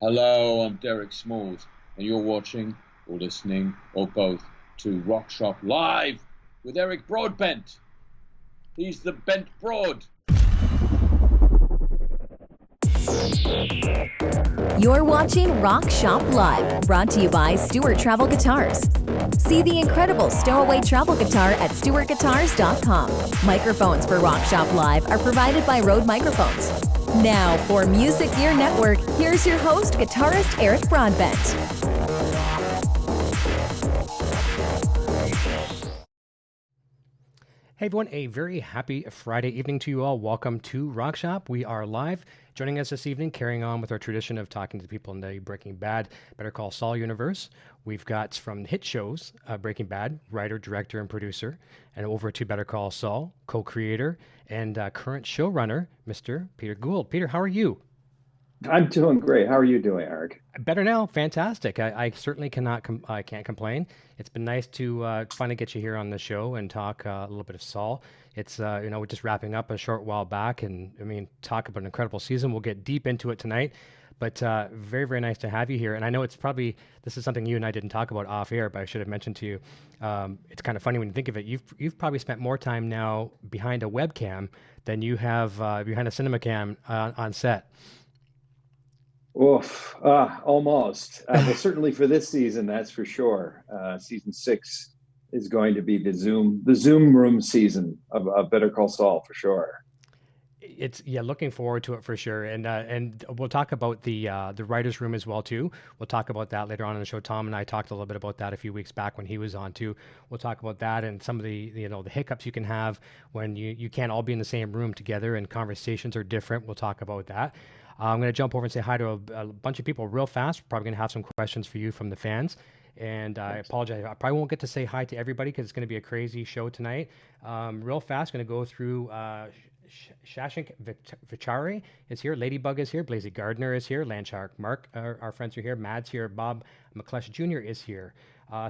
Hello, I'm Derek Smalls, and you're watching, or listening, or both, to Rock Shop Live with Eric Broadbent. He's the Bent Broad. You're watching Rock Shop Live, brought to you by Stewart Travel Guitars. See the incredible stowaway travel guitar at stewartguitars.com. Microphones for Rock Shop Live are provided by Rode Microphones. Now, for Music Gear Network, here's your host, guitarist Eric Broadbent. Hey everyone, a very happy Friday evening to you all. Welcome to Rock Shop. We are live. Joining us this evening, carrying on with our tradition of talking to people in the Breaking Bad, Better Call Saul universe. We've got from hit shows, Breaking Bad, writer, director, and producer, and over to Better Call Saul, co-creator, and current showrunner, Mr. Peter Gould. Peter, how are you? I'm doing great. How are you doing, Eric? Better now. Fantastic. I certainly I can't complain. It's been nice to finally get you here on the show and talk a little bit of Saul. It's, we're just wrapping up a short while back, and I mean, talk about an incredible season. We'll get deep into it tonight, but very, very nice to have you here. And I know this is something you and I didn't talk about off air, but I should have mentioned to you. It's kind of funny when you think of it. You've probably spent more time now behind a webcam than you have behind a cinema cam on set. Oof, almost. Well, certainly for this season, that's for sure. Season 6 is going to be the Zoom room season of Better Call Saul for sure. Looking forward to it for sure, and we'll talk about the writers' room as well too. We'll talk about that later on in the show. Tom and I talked a little bit about that a few weeks back when he was on too. We'll talk about that and some of the the hiccups you can have when you can't all be in the same room together and conversations are different. We'll talk about that. I'm going to jump over and say hi to a bunch of people real fast. We're probably going to have some questions for you from the fans. And I apologize. I probably won't get to say hi to everybody because it's going to be a crazy show tonight. Real fast, going to go through Shashink Vichari is here. Ladybug is here. Blazy Gardner is here. Landshark Mark, our friends are here. Mad's here. Bob McClush Jr. is here.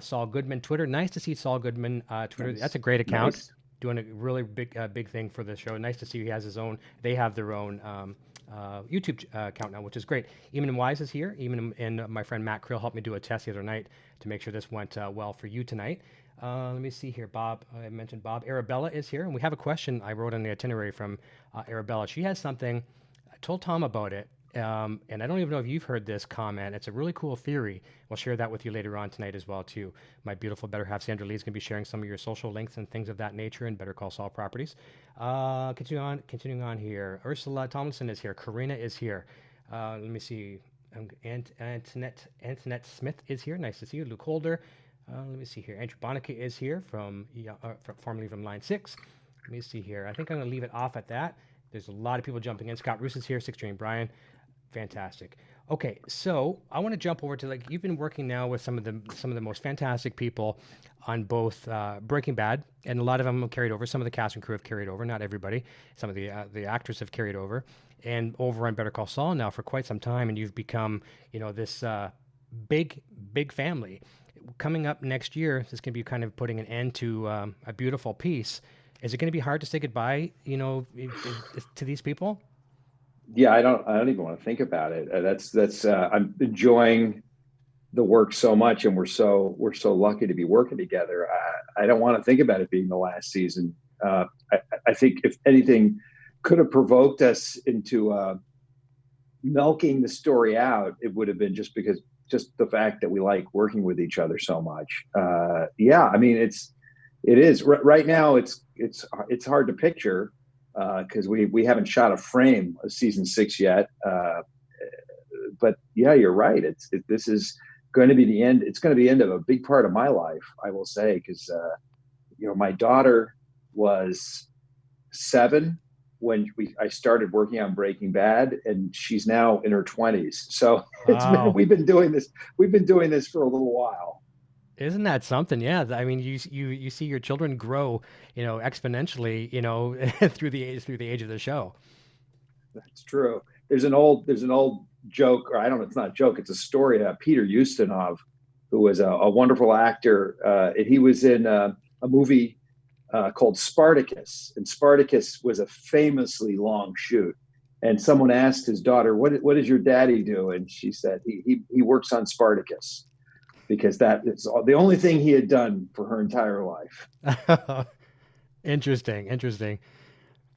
Saul Goodman, Twitter. Nice to see Saul Goodman, Twitter. Nice. That's a great account. Nice. Doing a really big thing for the show. Nice to see he has his own. They have their own YouTube account now, which is great. Eamon Wise is here. Eamon and my friend Matt Krill helped me do a test the other night to make sure this went well for you tonight. Let me see here. Bob, I mentioned Bob. Arabella is here, and we have a question I wrote on the itinerary from Arabella. She has something. I told Tom about it, and I don't even know if you've heard this comment. It's a really cool theory. We'll share that with you later on tonight as well, too. My beautiful better half, Sandra Lee, is going to be sharing some of your social links and things of that nature in Better Call Saul properties. Continuing on here. Ursula Tomlinson is here. Karina is here. Let me see. Antoinette Smith is here. Nice to see you. Luke Holder. Let me see here. Andrew Bonica is here formerly from Line 6. Let me see here. I think I'm going to leave it off at that. There's a lot of people jumping in. Scott Roos is here. 6 Dream Brian. Fantastic. Okay, so I want to jump over to you've been working now with some of the most fantastic people on both Breaking Bad, and a lot of them have carried over. Some of the cast and crew have carried over. Not everybody. Some of the actors have carried over, and over on Better Call Saul now for quite some time. And you've become this big family. Coming up next year, this is going to be kind of putting an end to a beautiful piece. Is it going to be hard to say goodbye, to these people? Yeah, I don't even want to think about it. That's I'm enjoying the work so much, and we're so lucky to be working together. I don't want to think about it being the last season. I think if anything could have provoked us into milking the story out, it would have been just the fact that we like working with each other so much. Yeah, I mean it is right now. It's hard to picture because we haven't shot a frame of season 6 yet. But yeah, you're right. This is going to be the end. It's going to be the end of a big part of my life, I will say, because my daughter was 7 when I started working on Breaking Bad, and she's now in her 20s. So wow. We've been doing this for a little while. Isn't that something? Yeah. I mean, you see your children grow, exponentially, through the age of the show. That's true. There's an old joke, or I don't know, it's not a joke. It's a story. Peter Ustinov, who was a wonderful actor. He was in a movie called Spartacus, and Spartacus was a famously long shoot. And someone asked his daughter, what does your daddy do? And she said, he works on Spartacus, because that is the only thing he had done for her entire life. Interesting.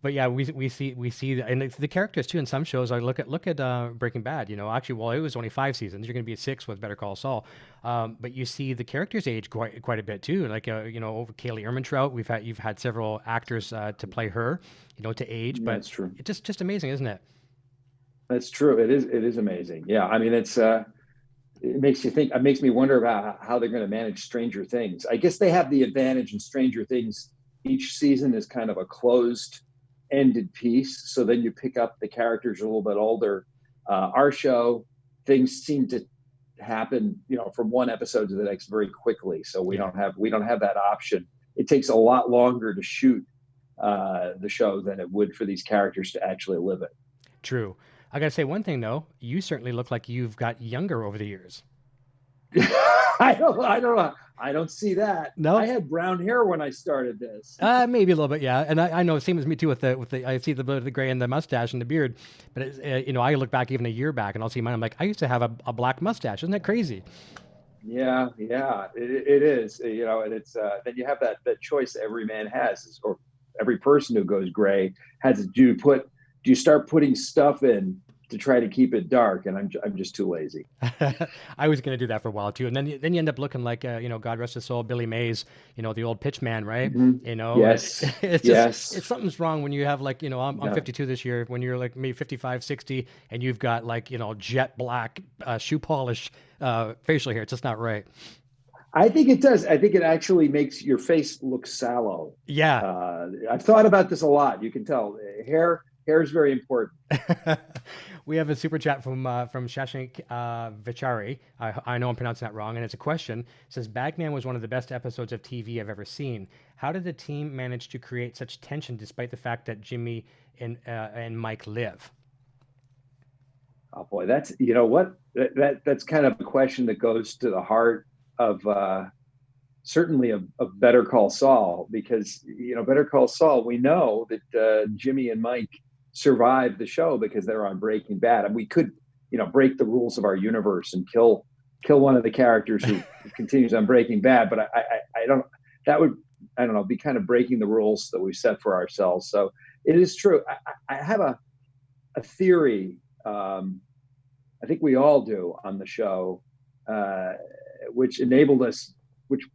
But yeah, we see and the characters too in some shows. I look at Breaking Bad. Actually, well, it was only 5 seasons. You're going to be at 6 with Better Call Saul. But you see the characters age quite a bit too. Like over Kaylee Ehrmantraut, you've had several actors to play her, to age. But that's true. It's just amazing, isn't it? That's true. It is amazing. Yeah, I mean, it makes you think. It makes me wonder about how they're going to manage Stranger Things. I guess they have the advantage in Stranger Things. Each season is kind of a closed-ended piece, so then you pick up the characters a little bit older. Our show, things seem to happen, from one episode to the next very quickly. So we don't have that option. It takes a lot longer to shoot the show than it would for these characters to actually live it. True. I got to say one thing though. You certainly look like you've got younger over the years. I don't see that. No, I had brown hair when I started this. Maybe a little bit, yeah. And I know, same as me too. With the I see the gray and the mustache and the beard. But I look back even a year back, and I'll see mine. I'm like, I used to have a black mustache. Isn't that crazy? Yeah, it is. And it's then you have that choice every man has, or every person who goes gray has. Do you start putting stuff in to try to keep it dark? And I'm just too lazy. I was going to do that for a while too, and then you end up looking like God rest his soul, Billy Mays, the old pitch man, right? Mm-hmm. Yes, it's just, it's something's wrong when you have I'm 52 this year. When you're like maybe 55, 60, and you've got jet black shoe polish facial hair. It's just not right. I think it does. I think it actually makes your face look sallow. Yeah, I've thought about this a lot. You can tell hair is very important. We have a super chat from Shashank Vichari. I know I'm pronouncing that wrong, and it's a question. It says, Bagman was one of the best episodes of TV I've ever seen. How did the team manage to create such tension despite the fact that Jimmy and Mike live? Oh boy, that's that's kind of a question that goes to the heart of certainly of Better Call Saul, because Better Call Saul, we know that Jimmy and Mike survived the show because they're on Breaking Bad, and we could break the rules of our universe and kill one of the characters who continues on Breaking Bad, but I don't be kind of breaking the rules that we've set for ourselves. So it is true. I have a theory, I think we all do on the show, which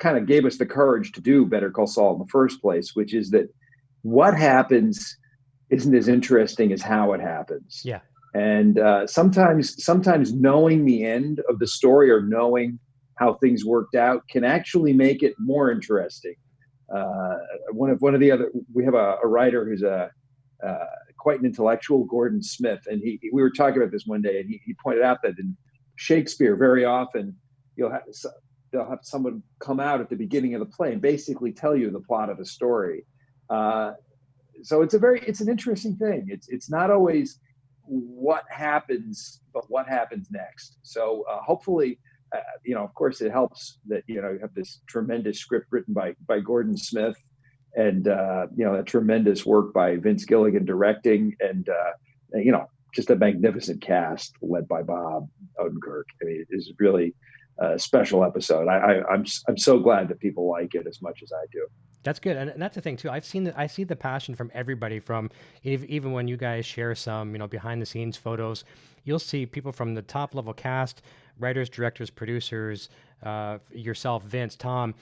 kind of gave us the courage to do Better Call Saul in the first place, which is that what happens isn't as interesting as how it happens. Yeah. And sometimes knowing the end of the story or knowing how things worked out can actually make it more interesting. One of the other, we have a writer who's quite an intellectual, Gordon Smith, and we were talking about this one day, and he pointed out that in Shakespeare, very often they'll have someone come out at the beginning of the play and basically tell you the plot of the story. So it's an interesting thing. It's not always what happens, but what happens next. So hopefully, of course, it helps that you have this tremendous script written by Gordon Smith, and that tremendous work by Vince Gilligan directing, and just a magnificent cast led by Bob Odenkirk. I mean, it is really a special episode. I'm so glad that people like it as much as I do. That's good, and that's the thing too. I see the passion from everybody. From even when you guys share some, behind the scenes photos, you'll see people from the top level cast, writers, directors, producers, yourself, Vince, Tom.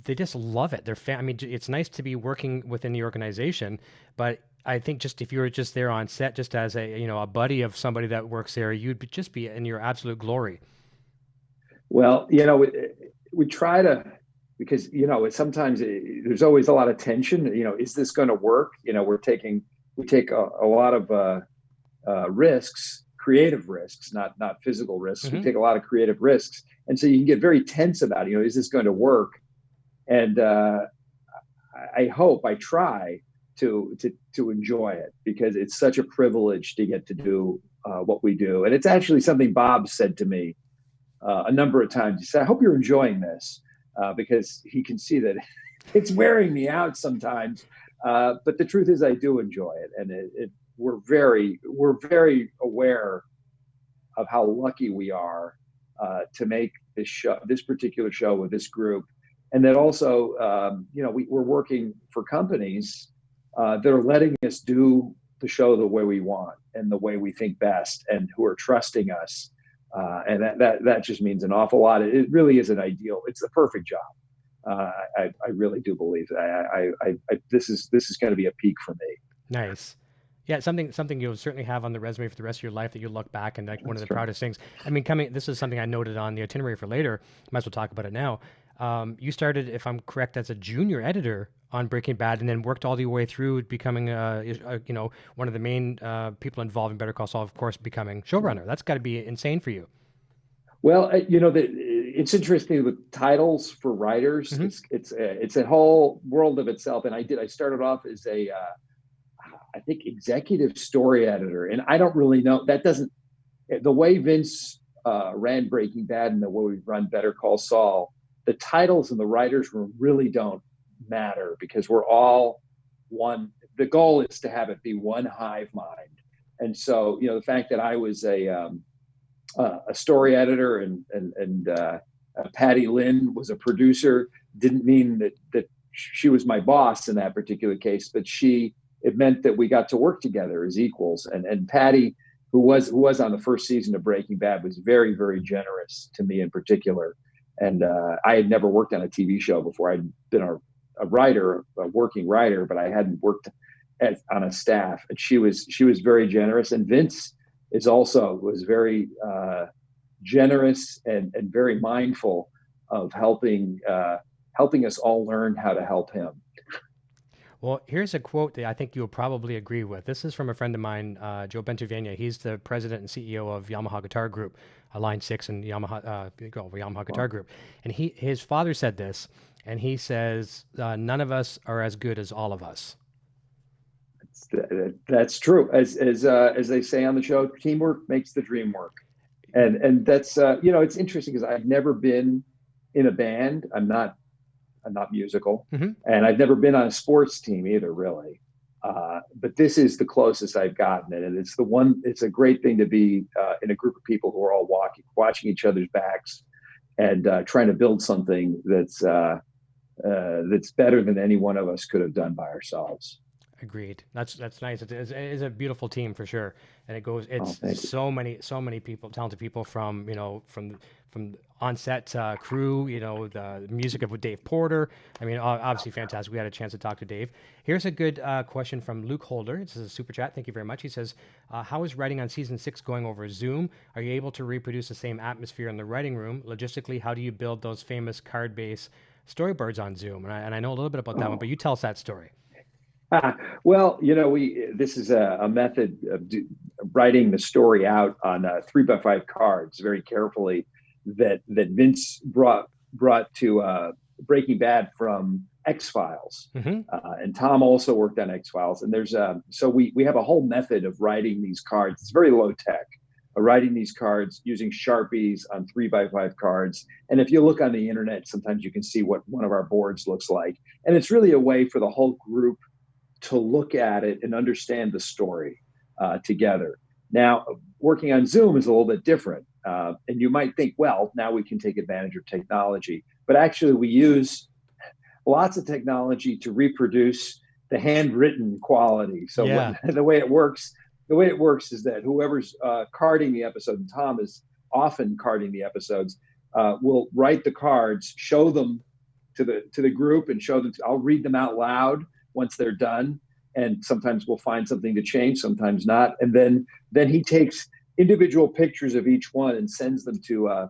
They just love it. I mean, it's nice to be working within the organization, but I think just if you were just there on set, just as a buddy of somebody that works there, you'd just be in your absolute glory. Well, we try to. Because sometimes there's always a lot of tension. Is this going to work? We take a lot of risks, creative risks, not physical risks. Mm-hmm. We take a lot of creative risks, and so you can get very tense about it. Is this going to work? And I try to enjoy it, because it's such a privilege to get to do what we do. And it's actually something Bob said to me a number of times. He said, "I hope you're enjoying this." Because he can see that it's wearing me out sometimes. But the truth is I do enjoy it. And we're very aware of how lucky we are to make this particular show with this group, and that also, we're working for companies that are letting us do the show the way we want and the way we think best, and who are trusting us, and that just means an awful lot. It really is an ideal. It's the perfect job. I really do believe that. This is going to be a peak for me. Nice. Yeah, something you'll certainly have on the resume for the rest of your life that you look back and like one of the proudest things. I mean, this is something I noted on the itinerary for later. Might as well talk about it now. You started, if I'm correct, as a junior editor on Breaking Bad, and then worked all the way through becoming, one of the main people involved in Better Call Saul, of course, becoming showrunner. That's got to be insane for you. Well, it's interesting with titles for writers. Mm-hmm. It's a whole world of itself. And I started off as I think executive story editor, and I don't really know. The way Vince ran Breaking Bad and the way we run Better Call Saul, the titles in the writers' room really don't matter, because we're all one. The goal is to have it be one hive mind. And so, the fact that I was a story editor and Patty Lynn was a producer didn't mean that she was my boss in that particular case, but it meant that we got to work together as equals. And Patty, who was on the first season of Breaking Bad, was very, very generous to me in particular. And I had never worked on a TV show before. I'd been a writer, a working writer, but I hadn't worked on a staff. And she was very generous. And Vince was very generous and very mindful of helping us all learn how to help him. Well, here's a quote that I think you'll probably agree with. This is from a friend of mine, Joe Bentavenia. He's the president and CEO of Yamaha Guitar Group, Line 6 and Yamaha Guitar Group. And his father said this, and he says, none of us are as good as all of us. That's true. As they say on the show, teamwork makes the dream work. And that's, it's interesting because I've never been in a band. I'm not musical, mm-hmm. and I've never been on a sports team either, really. But this is the closest I've gotten, and it's a great thing to be in a group of people who are all watching each other's backs and trying to build something that's better than any one of us could have done by ourselves. Agreed. That's nice. It is a beautiful team for sure, and it's so many people, talented people from on-set crew. The music of Dave Porter. I mean, obviously fantastic. We had a chance to talk to Dave. Here's a good question from Luke Holder. This is a super chat. Thank you very much. He says, "How is writing on season 6 going over Zoom? Are you able to reproduce the same atmosphere in the writing room? Logistically, how do you build those famous card-based storyboards on Zoom?" And I know a little bit about that one, but you tell us that story. Well, this is a method of writing the story out on 3x5 cards very carefully that Vince brought to Breaking Bad from X-Files. Mm-hmm. And Tom also worked on X-Files. And there's so we have a whole method of writing these cards. It's very low tech, writing these cards using Sharpies on 3x5 cards. And if you look on the internet, sometimes you can see what one of our boards looks like. And it's really a way for the whole group to look at it and understand the story together. Now, working on Zoom is a little bit different. And you might think, well, now we can take advantage of technology. But actually, we use lots of technology to reproduce the handwritten quality. So the way it works is that whoever's carding the episode, and Tom is often carding the episodes, will write the cards, show them to the group, and show them. I'll read them out loud once they're done, and sometimes we'll find something to change, sometimes not. And then he takes individual pictures of each one and sends them to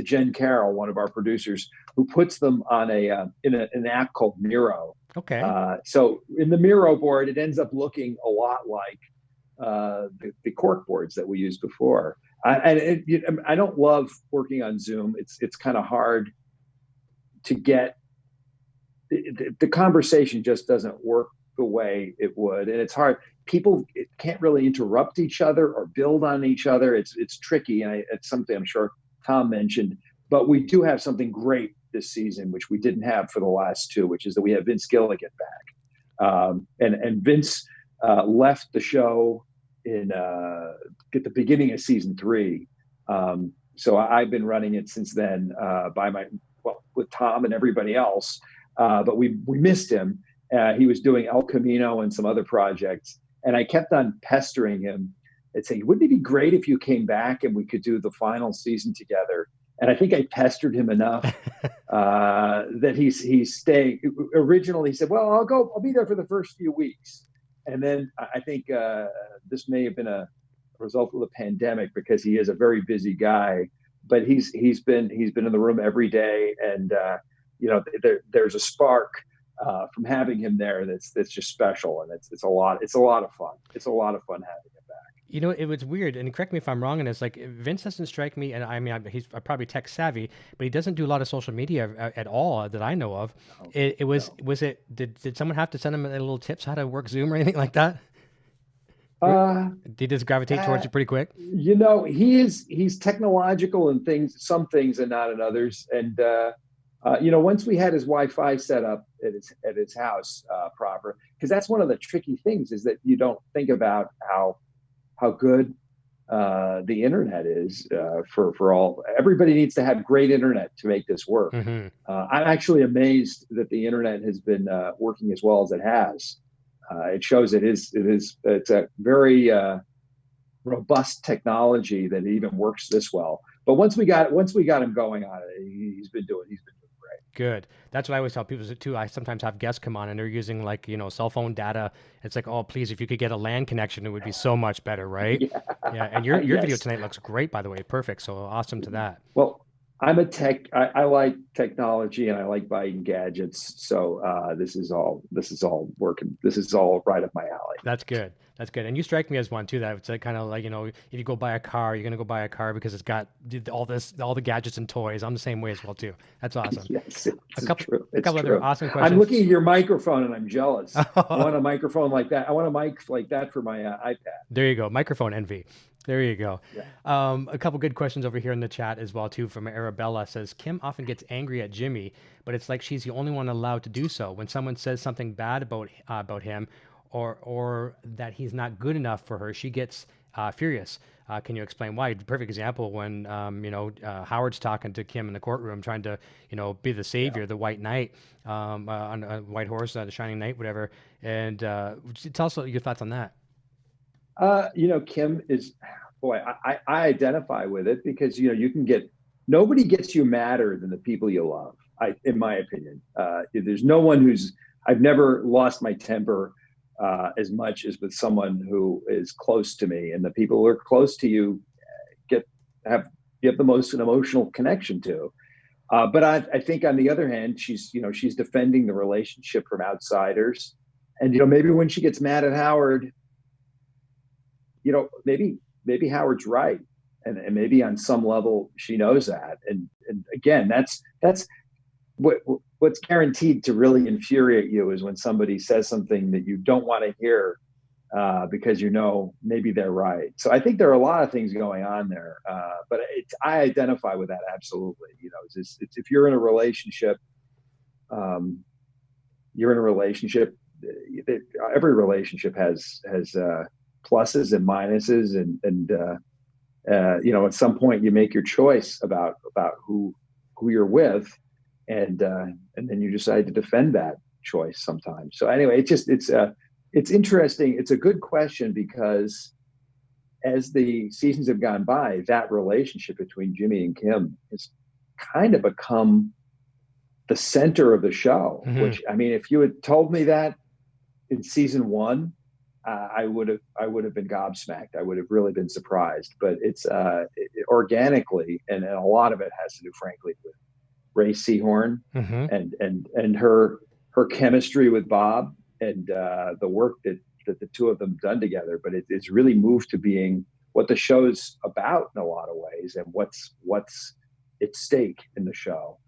Jen Carroll, one of our producers, who puts them on in an app called Miro. Okay. So in the Miro board, it ends up looking a lot like the cork boards that we used before. I don't love working on Zoom. It's kind of hard to get. The conversation just doesn't work the way it would, and it's hard. People can't really interrupt each other or build on each other. It's tricky, and it's something I'm sure Tom mentioned. But we do have something great this season, which we didn't have for the last two, which is that we have Vince Gilligan back. And Vince left the show in at the beginning of season 3. So I've been running it since then with Tom and everybody else. But we missed him. He was doing El Camino and some other projects. And I kept on pestering him and saying, wouldn't it be great if you came back and we could do the final season together? And I think I pestered him enough that he's staying. Originally, he said, well, I'll be there for the first few weeks. And then I think this may have been a result of the pandemic, because he is a very busy guy, but he's been in the room every day. And, there's a spark from having him there that's just special. And it's a lot of fun. It's a lot of fun having him back. It was weird, and correct me if I'm wrong in this. Like, Vince doesn't strike me, and I mean, he's probably tech savvy, but he doesn't do a lot of social media at all that I know of. Did someone have to send him a little tips how to work Zoom or anything like that? Did he just gravitate towards it pretty quick? He's technological in some things and not in others. And once we had his Wi-Fi set up at his house proper, because that's one of the tricky things, is that you don't think about how good the internet is for all. Everybody needs to have great internet to make this work. Mm-hmm. I'm actually amazed that the internet has been working as well as it has. It shows it's a very robust technology that even works this well. But once we got him going on it, he's been doing great. Good. That's what I always tell people too. I sometimes have guests come on and they're using cell phone data. It's like, oh, please, if you could get a LAN connection, it would be so much better, right? Yeah. And your video tonight looks great, by the way. Perfect. So awesome to that. Well, I'm a tech. I like technology and I like buying gadgets. So this is all working. This is all right up my alley. That's good. And you strike me as one too. That it's kind of like, if you go buy a car, you're going to go buy a car because it's got all the gadgets and toys. I'm the same way as well too. That's awesome. Yes, a couple other awesome questions. I'm looking at your microphone and I'm jealous. I want a microphone like that. I want a mic like that for my iPad. There you go. Microphone envy. There you go. Yeah. A couple good questions over here in the chat as well too. From Arabella says, Kim often gets angry at Jimmy, but it's like she's the only one allowed to do so. When someone says something bad about him, or that he's not good enough for her, she gets furious. Can you explain why? Perfect example when Howard's talking to Kim in the courtroom, trying to be the savior, the white knight on a white horse, the shining knight, whatever. And tell us your thoughts on that. Kim is, I identify with it because nobody gets you madder than the people you love. In my opinion, there's no one I've never lost my temper as much as with someone who is close to me, and the people who are close to you you have the most an emotional connection to. But I think on the other hand, she's defending the relationship from outsiders, and maybe when she gets mad at Howard, maybe Howard's right, and maybe on some level she knows that, and again, that's what's guaranteed to really infuriate you is when somebody says something that you don't want to hear because maybe they're right. So I think there are a lot of things going on there, but I identify with that absolutely. It's if you're in a relationship, every relationship has pluses and minuses, and at some point you make your choice about who you're with, and then you decide to defend that choice sometimes. So anyway, it's interesting. It's a good question because as the seasons have gone by, that relationship between Jimmy and Kim has kind of become the center of the show. Mm-hmm. Which, I mean, if you had told me that in season 1, I would have been gobsmacked. I would have really been surprised. But it's organically, and a lot of it has to do, frankly, with Ray Seehorn, mm-hmm. and her chemistry with Bob, and the work that the two of them done together. But it's really moved to being what the show's about in a lot of ways, and what's at stake in the show.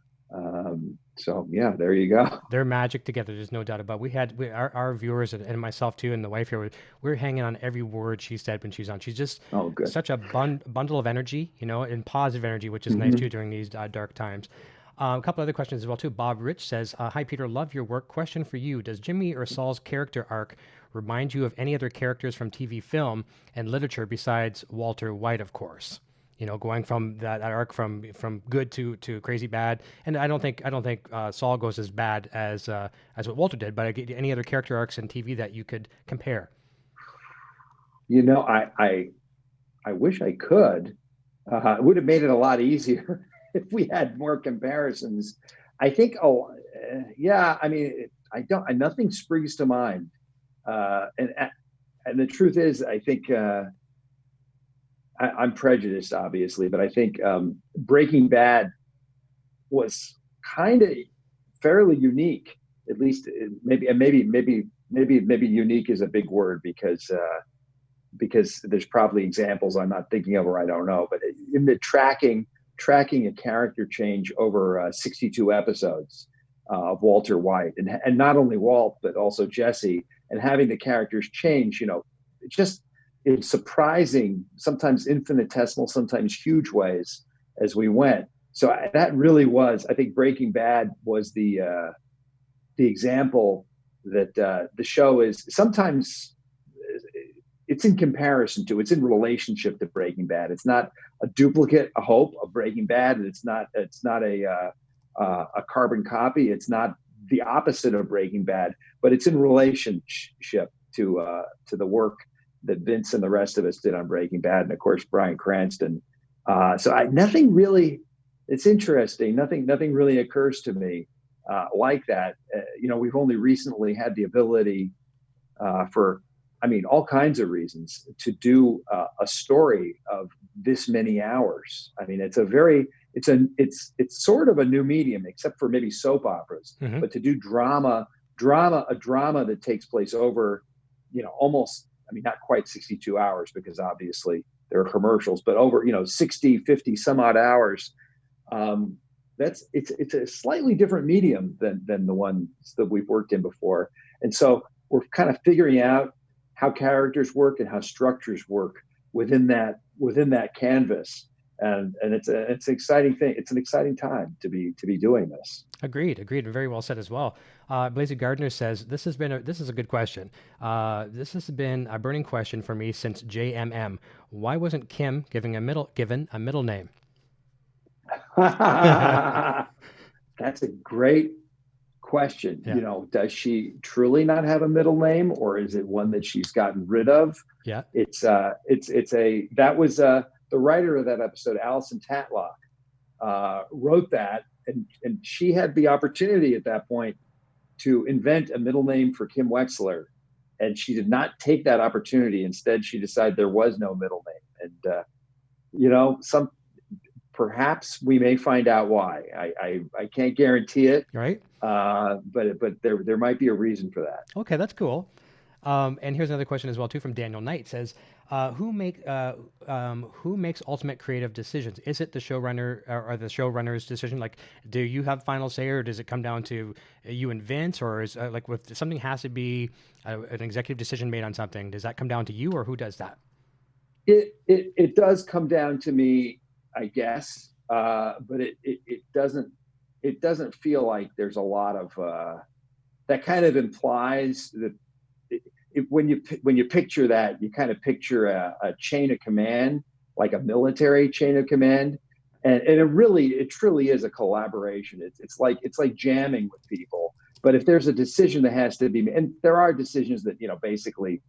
So yeah, there you go. They're magic together. There's no doubt about it. Our viewers and myself too, and the wife here, we're hanging on every word she said when she's on. She's just such a bundle of energy, and positive energy, which is mm-hmm. nice too during these dark times. A couple other questions as well too. Bob Rich says, "Hi Peter, love your work. Question for you: does Jimmy or Saul's character arc remind you of any other characters from TV, film, and literature besides Walter White, of course? You know, going from that arc from good to crazy bad, and I don't think Saul goes as bad as what Walter did. But any other character arcs in TV that you could compare? You know, I wish I could. It would have made it a lot easier if we had more comparisons. I think. Yeah. I mean, nothing springs to mind. And the truth is, I think. I'm prejudiced, obviously, but I think Breaking Bad was kind of fairly unique. At least, maybe unique is a big word because there's probably examples I'm not thinking of or I don't know. But in the tracking a character change over 62 episodes of Walter White, and not only Walt but also Jesse, and having the characters change, you know, it's surprising, sometimes infinitesimal, sometimes huge ways as we went. So that really was, I think Breaking Bad was the example that the show is sometimes it's in comparison to, it's in relationship to Breaking Bad. It's not a duplicate, a hope of Breaking Bad. And it's not a carbon copy. It's not the opposite of Breaking Bad, but it's in relationship to the work that Vince and the rest of us did on Breaking Bad, and of course Bryan Cranston. Nothing really. It's interesting. Nothing really occurs to me like that. You know, we've only recently had the ability, for all kinds of reasons, to do a story of this many hours. I mean, it's sort of a new medium, except for maybe soap operas. Mm-hmm. But to do a drama that takes place over, you know, almost. Not quite 62 hours because obviously there are commercials, but over, 60, 50 some odd hours. It's a slightly different medium than the ones that we've worked in before. And so we're kind of figuring out how characters work and how structures work within that canvas. And it's an exciting thing. It's an exciting time to be doing this. Agreed. And very well said as well. Blazy Gardner says, this is a good question. This has been a burning question for me since JMM. Why wasn't Kim given a middle name? That's a great question. Yeah. You know, does she truly not have a middle name, or is it one that she's gotten rid of? Yeah. The writer of that episode, Alison Tatlock, wrote that, and she had the opportunity at that point to invent a middle name for Kim Wexler, and she did not take that opportunity. Instead, she decided there was no middle name, and perhaps we may find out why. I can't guarantee it, right? But there might be a reason for that. Okay, that's cool. And here's another question as well too from Daniel Knight. Says, who makes ultimate creative decisions? Is it the showrunner or the showrunner's decision? Like, do you have final say, or does it come down to you and Vince, or is like with something has to be an executive decision made on something? Does that come down to you, or who does that? It does come down to me, I guess, but it doesn't feel like there's a lot of that kind of implies that. When you picture that, you kind of picture a chain of command, like a military chain of command, and it truly is a collaboration. It's like jamming with people. But if there's a decision that has to be, and there are decisions that basically,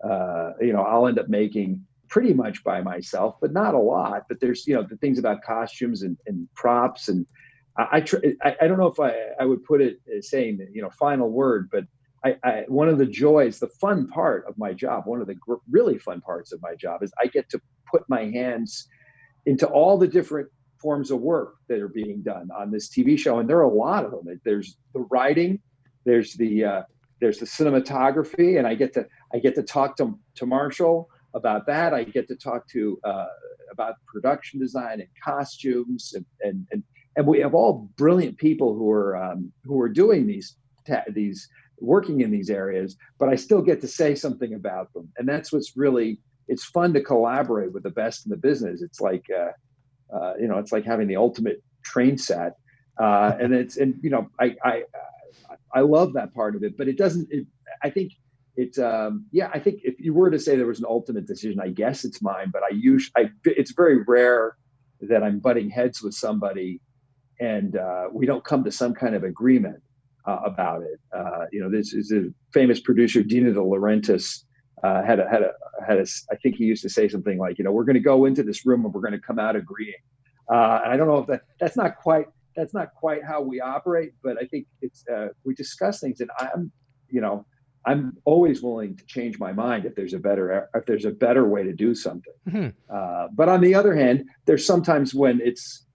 I'll end up making pretty much by myself, but not a lot. But there's the things about costumes and props, and I don't know if I would put it as saying final word, but. One of the joys, the fun part of my job, one of the really fun parts of my job is I get to put my hands into all the different forms of work that are being done on this TV show. And there are a lot of them. There's the writing, there's the cinematography, and I get to talk to Marshall about that. I get to talk to about production design and costumes, and we have all brilliant people who are doing these working in these areas, but I still get to say something about them. And that's what's really, it's fun to collaborate with the best in the business. It's like, it's like having the ultimate train set. I love that part of it, but I think yeah, I think if you were to say there was an ultimate decision, I guess it's mine, but it's very rare that I'm butting heads with somebody and we don't come to some kind of agreement about it. This is a famous producer, Dino De Laurentiis, had a, I think he used to say something like, we're going to go into this room and we're going to come out agreeing. And I don't know if that's not quite how we operate, but I think it's, we discuss things, and I'm always willing to change my mind if there's a better way to do something. Mm-hmm. But on the other hand, there's sometimes when it's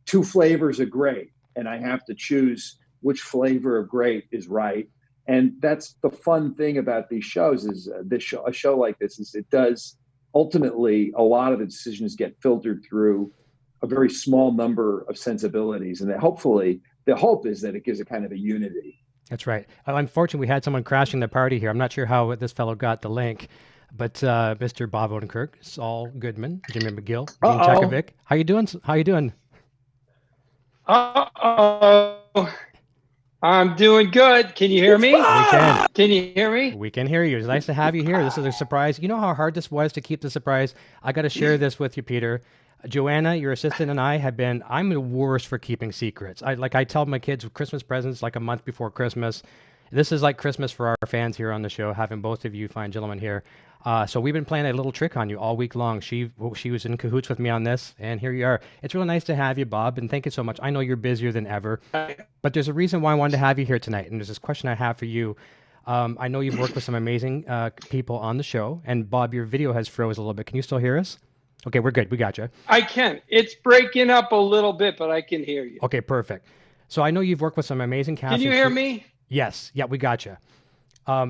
two flavors of great, and I have to choose which flavor of great is right. And that's the fun thing about these shows is a show like this is it does ultimately a lot of the decisions get filtered through a very small number of sensibilities, and that hopefully the hope is that it gives a kind of a unity. That's right. Unfortunately, we had someone crashing the party here. I'm not sure how this fellow got the link, but Mr. Bob Odenkirk, Saul Goodman, Jimmy McGill, Gene Chakovic. How you doing? I'm doing good. Can you hear me? We can. Can you hear me? We can hear you. It's nice to have you here. This is a surprise. You know how hard this was to keep the surprise? I got to share this with you, Peter. Joanna, your assistant, and I'm the worst for keeping secrets. I tell my kids Christmas presents like a month before Christmas. This is like Christmas for our fans here on the show, having both of you fine gentlemen here. So we've been playing a little trick on you all week long. She was in cahoots with me on this, and here you are. It's really nice to have you, Bob, and thank you so much. I know you're busier than ever, but there's a reason why I wanted to have you here tonight, and there's this question I have for you. I know you've worked with some amazing people on the show, and Bob, your video has froze a little bit. Can you still hear us? Okay, we're good. We got you. I can. It's breaking up a little bit, but I can hear you. Okay, perfect. So I know you've worked with some amazing cast. Can you hear me? Yes. Yeah, we got you.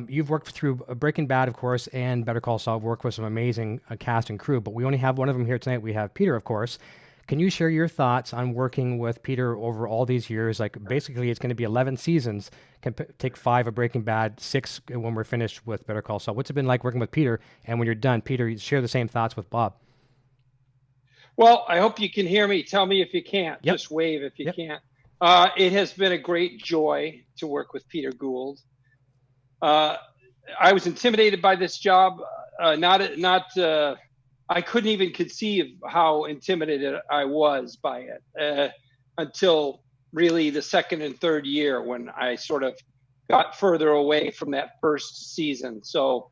You've worked through Breaking Bad, of course, and Better Call Saul. Worked with some amazing cast and crew, but we only have one of them here tonight. We have Peter, of course. Can you share your thoughts on working with Peter over all these years? Like, basically, it's going to be 11 seasons. Can take 5 of Breaking Bad, 6 when we're finished with Better Call Saul. What's it been like working with Peter? And when you're done, Peter, share the same thoughts with Bob. Well, I hope you can hear me. Tell me if you can't. Yep. Just wave if you can't. It has been a great joy to work with Peter Gould. I was intimidated by this job. I couldn't even conceive how intimidated I was by it until really the second and third year when I sort of got further away from that first season. So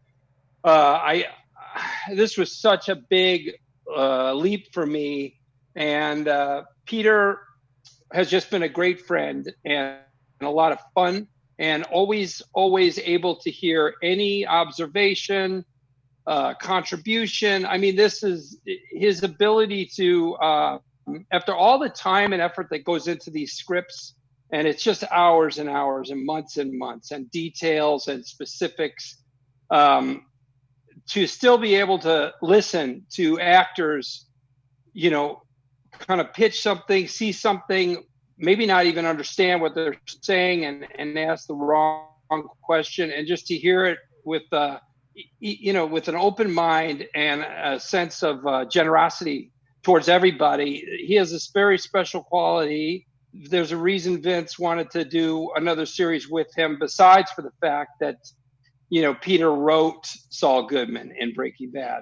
this was such a big leap for me, and Peter has just been a great friend and a lot of fun, and always able to hear any observation, contribution. I mean, this is his ability to after all the time and effort that goes into these scripts, and it's just hours and hours and months and details and specifics, to still be able to listen to actors, kind of pitch something, see something, maybe not even understand what they're saying and ask the wrong question, and just to hear it with with an open mind and a sense of generosity towards everybody. He has this very special quality. There's a reason Vince wanted to do another series with him, besides for the fact that Peter wrote Saul Goodman in Breaking Bad,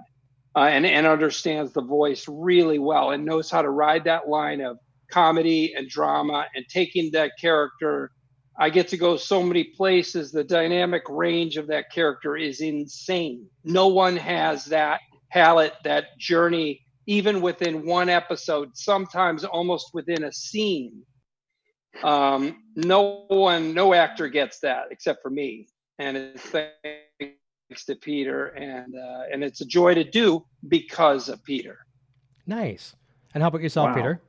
and understands the voice really well and knows how to ride that line of comedy and drama and taking that character. I get to go so many places. The dynamic range of that character is insane. No one has that palette, that journey, even within one episode, sometimes almost within a scene. No actor gets that except for me. And it's thanks to Peter, and it's a joy to do because of Peter. Nice. And how about yourself, Wow. Peter?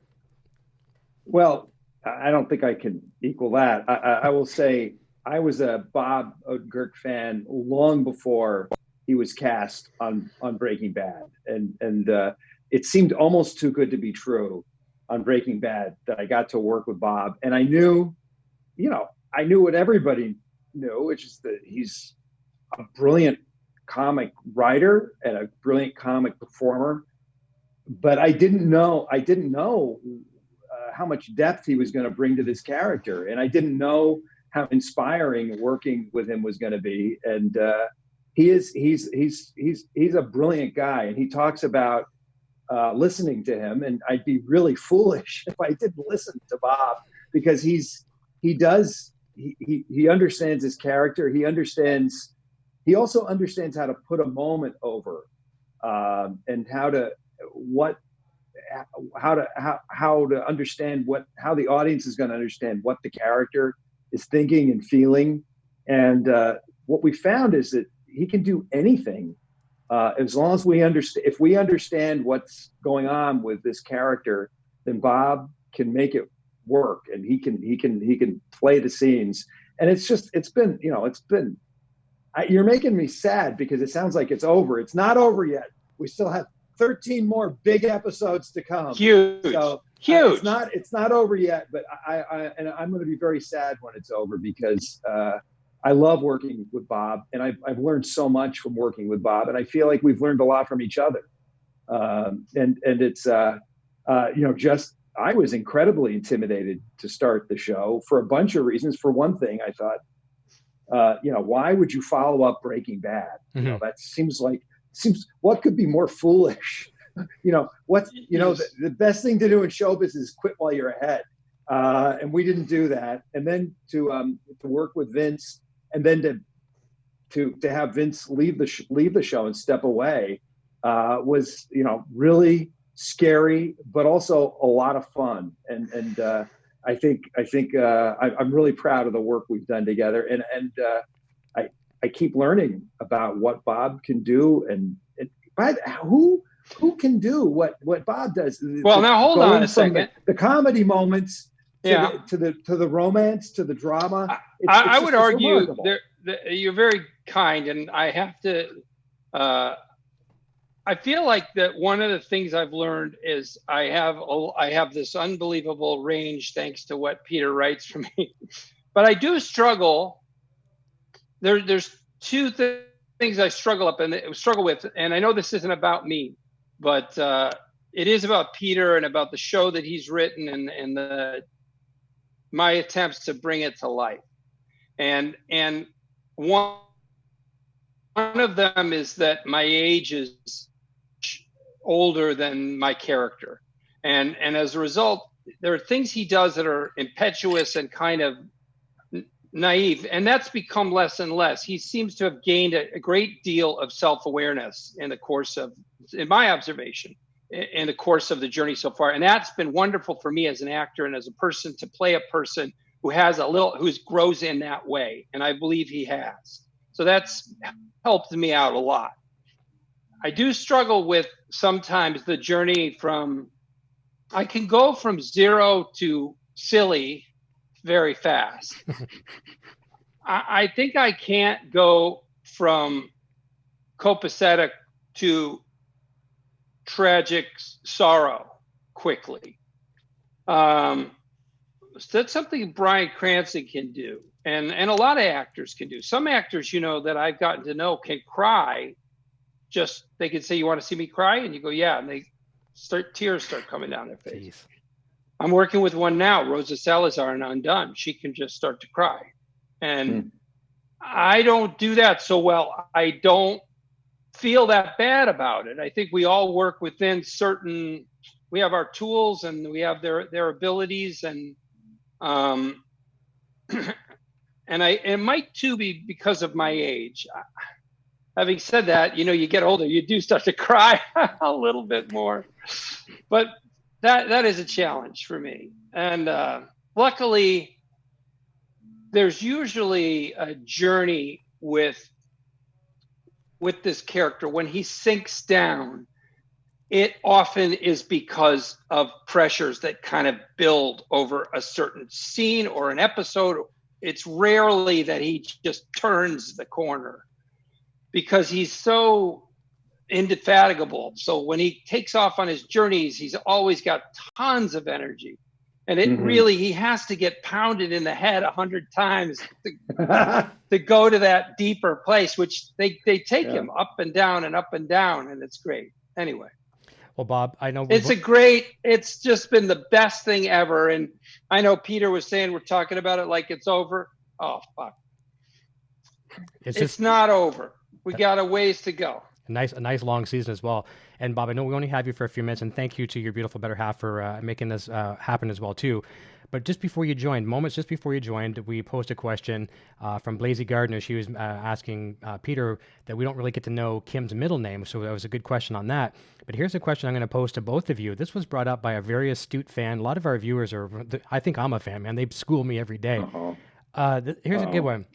Well, I don't think I can equal that. I will say I was a Bob Odenkirk fan long before he was cast on Breaking Bad, and it seemed almost too good to be true on Breaking Bad that I got to work with Bob, and I knew what everybody knew, which is that he's a brilliant comic writer and a brilliant comic performer. But I didn't know how much depth he was going to bring to this character, and I didn't know how inspiring working with him was going to be. And he's a brilliant guy, and he talks about listening to him. And I'd be really foolish if I didn't listen to Bob, because he understands his character. He also understands how to put a moment over, and how to understand how the audience is going to understand what the character is thinking and feeling. And what we found is that he can do anything, as long as we understand. If we understand what's going on with this character, then Bob can make it work, and he can play the scenes. And you're making me sad, because it sounds like it's over. It's not over yet. We still have 13 more big episodes to come. Huge. So huge. It's not over yet, but I'm going to be very sad when it's over, because I love working with Bob, and I've learned so much from working with Bob, and I feel like we've learned a lot from each other. And it's I was incredibly intimidated to start the show for a bunch of reasons. For one thing, I thought, why would you follow up Breaking Bad? Mm-hmm. That seems what could be more foolish? The best thing to do in showbiz is quit while you're ahead. And we didn't do that. And then to work with Vince, and then to have Vince leave the show and step away, was, really scary, but also a lot of fun. And I think I'm really proud of the work we've done together. And I keep learning about what Bob can do, and who can do what Bob does. Well, now hold on a second. The comedy moments to the romance, to the drama. I would argue you're very kind, and I have to. I feel like that one of the things I've learned is I have this unbelievable range thanks to what Peter writes for me, but I do struggle. There's two things I struggle with, and I know this isn't about me, but it is about Peter and about the show that he's written, and my attempts to bring it to life. And one of them is that my age is older than my character, and as a result, there are things he does that are impetuous and kind of naive, and that's become less and less. He seems to have gained a great deal of self-awareness in my observation, in the course of the journey so far, and that's been wonderful for me as an actor and as a person, to play a person who grows in that way, and I believe he has. So that's helped me out a lot. I do struggle with sometimes the journey I can go from zero to silly very fast. I think I can't go from copacetic to tragic sorrow quickly. So that's something Bryan Cranston can do, and a lot of actors can do. Some actors, that I've gotten to know can cry. Just, they can say, "You want to see me cry?" And you go, "Yeah." And tears start coming down their face. Jeez. I'm working with one now, Rosa Salazar in Undone. She can just start to cry. And I don't do that so well. I don't feel that bad about it. I think we all work within we have our tools, and we have their abilities, and it might too be because of my age. Having said that, you get older, you do start to cry a little bit more, but that is a challenge for me. And luckily, there's usually a journey with this character. When he sinks down, it often is because of pressures that kind of build over a certain scene or an episode. It's rarely that he just turns the corner, because he's so indefatigable. So when he takes off on his journeys, he's always got tons of energy. And he has to get pounded in the head 100 times to go to that deeper place, which they take him up and down, and it's great. Anyway. Well, Bob, I know it's just been the best thing ever. And I know Peter was saying we're talking about it like it's over. Oh, fuck. It's It's not over. We got a ways to go. a nice long season as well. And Bob, I know we only have you for a few minutes, and thank you to your beautiful better half for making this happen as well too. But just before you joined, we posed a question from Blazy Gardner. She was asking Peter that we don't really get to know Kim's middle name, so that was a good question on that. But here's a question I'm going to pose to both of you. This was brought up by a very astute fan. A lot of our viewers I think I'm a fan, man. They school me every day. Here's a good one.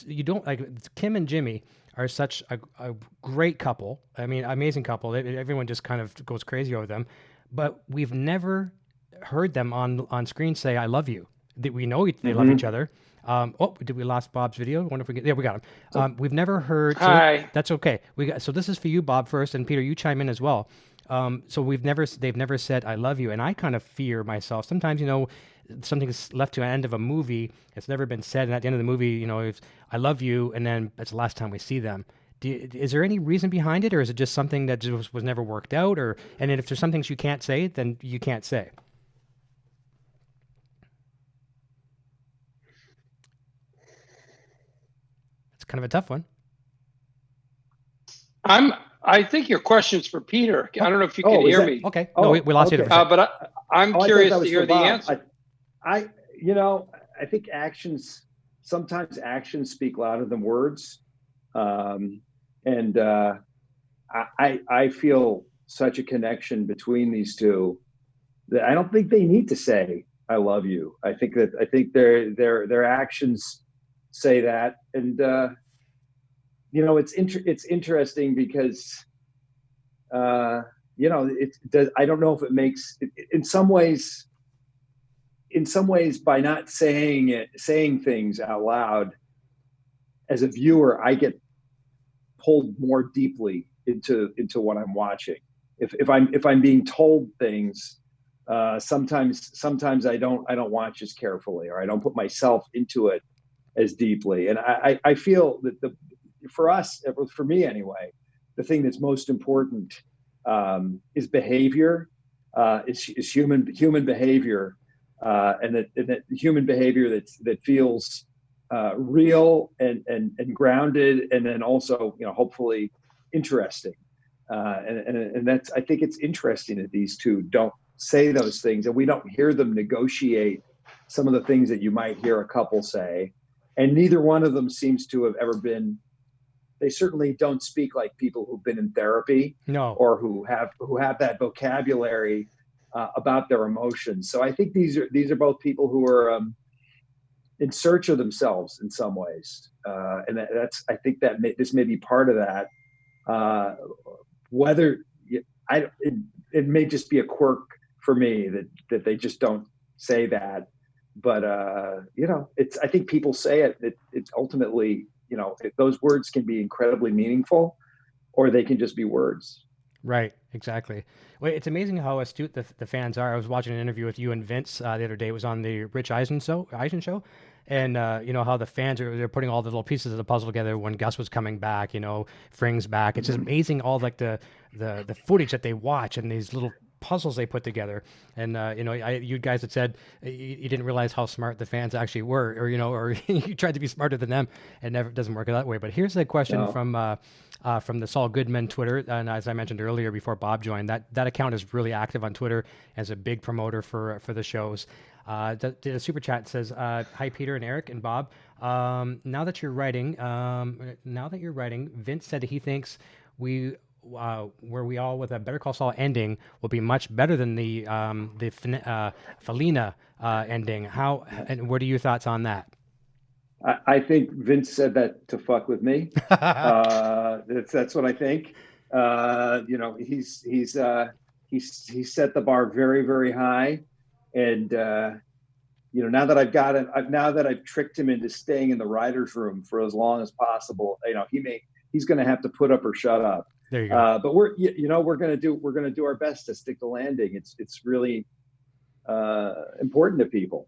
You don't like Kim and Jimmy are such a great couple. I mean, amazing couple. Everyone just kind of goes crazy over them, but we've never heard them on screen say "I love you." We know they love each other. Did we lost Bob's video? I wonder if we get. Yeah, we got him. We've never heard. So Hi. that's okay. So this is for you, Bob, first, and Peter, you chime in as well. So they've never said "I love you," and I kind of fear myself. Sometimes, something's left to an end of a movie. It's never been said, and at the end of the movie, it's "I love you," and then it's the last time we see them. Is there any reason behind it, or is it just something that just was never worked out? And then if there's some things you can't say, then you can't say. It's kind of a tough one. I think your question's for Peter. I don't know if you can hear me. Okay. No, we lost you. But I'm curious to hear the answer. I think sometimes actions speak louder than words. I feel such a connection between these two that I don't think they need to say "I love you." I think their actions say that, and it's interesting because I don't know if it makes in some ways by not saying things out loud, as a viewer, I get pulled more deeply into what I'm watching. If I'm being told things, sometimes I don't watch as carefully, or I don't put myself into it as deeply. And I feel that for me anyway, the thing that's most important is behavior, is human behavior, and that human behavior that feels real and grounded, and then also hopefully interesting. And that's, I think it's interesting that these two don't say those things, and we don't hear them negotiate some of the things that you might hear a couple say. And neither one of them seems to have ever been. They certainly don't speak like people who've been in therapy, no, or who have that vocabulary about their emotions. So I think these are both people who are in search of themselves in some ways, and I think that this may be part of that. It may just be a quirk for me that they just don't say that, but I think people say it. It's ultimately, those words can be incredibly meaningful, or they can just be words. Right, exactly. Well, it's amazing how astute the fans are. I was watching an interview with you and Vince the other day. It was on the Rich Eisen show, and how the fans they're putting all the little pieces of the puzzle together when Gus was coming back, Fring's back. It's just amazing all like the footage that they watch and these little puzzles they put together. And you guys had said you didn't realize how smart the fans actually were, or you tried to be smarter than them, and never doesn't work that way. But here's a question from the Saul Goodman Twitter, and as I mentioned earlier before Bob joined, that account is really active on Twitter as a big promoter for the shows. The super chat says, "Hi Peter and Eric and Bob. Now that you're writing, Vince said that he thinks where we all with a Better Call Saul ending will be much better than the Felina ending. How and what are your thoughts on that?" I think Vince said that to fuck with me. That's what I think. He's set the bar very, very high, and now that I've tricked him into staying in the writers' room for as long as possible, he's going to have to put up or shut up. There you go. But we're going to do our best to stick the landing. It's really important to people,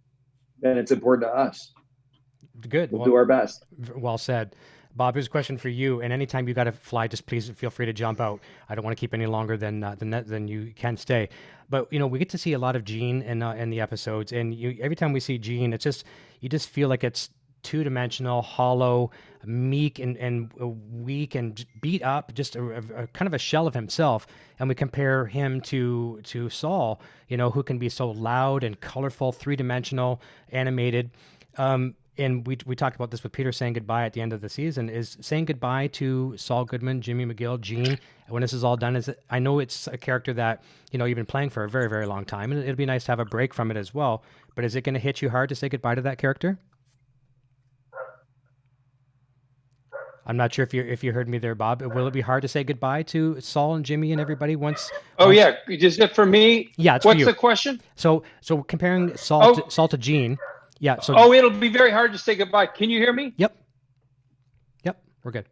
and it's important to us. Good. We'll do our best. Well said. Bob, here's a question for you. And anytime you got to fly, just please feel free to jump out. I don't want to keep any longer than you can stay. But we get to see a lot of Gene in the episodes, and every time we see Gene, you just feel like it's two-dimensional, hollow, meek, and weak, and beat up, just a kind of a shell of himself. And we compare him to Saul, who can be so loud and colorful, three-dimensional, animated. And we talked about this with Peter saying goodbye at the end of the season. Is saying goodbye to Saul Goodman, Jimmy McGill, Gene, when this is all done, I know it's a character that, you've been playing for a very, very long time, and it'd be nice to have a break from it as well. But is it going to hit you hard to say goodbye to that character? I'm not sure if you heard me there, Bob. Will it be hard to say goodbye to Saul and Jimmy and everybody once? Yeah. Is it for me? Yeah, it's What's for you. The question? So comparing Saul to Gene. Yeah. So. It'll be very hard to say goodbye. Can you hear me? Yep. We're good.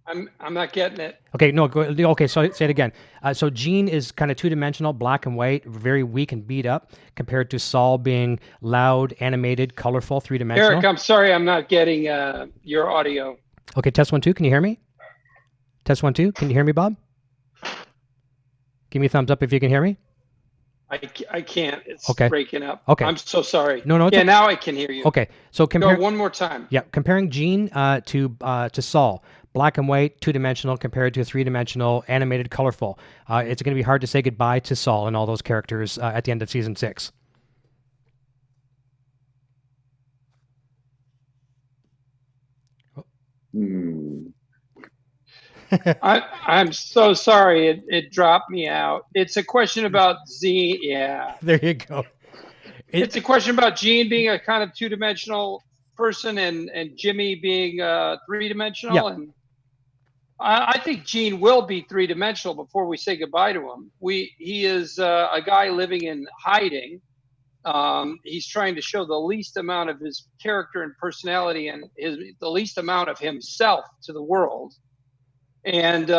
I'm not getting it. Okay. No. Okay. So say it again. So Gene is kind of two-dimensional, black and white, very weak and beat up, compared to Saul being loud, animated, colorful, three-dimensional. Eric, I'm sorry, I'm not getting your audio. Okay. Test 1 2. Can you hear me? Test 1 2. Can you hear me, Bob? Give me a thumbs up if you can hear me. I can't. It's okay. breaking up. Okay. I'm so sorry. No. Yeah, now I can hear you. Okay. So Go one more time. Yeah. Comparing Gene to Saul, black and white, two-dimensional, compared to three-dimensional, animated, colorful. It's going to be hard to say goodbye to Saul and all those characters at the end of season 6. I'm so sorry. It dropped me out. It's a question about Z. Yeah. There you go. It's a question about Gene being a kind of two-dimensional person and Jimmy being three-dimensional. Yeah. And I think Gene will be three-dimensional before we say goodbye to him. He is a guy living in hiding. He's trying to show the least amount of his character and personality and the least amount of himself to the world. And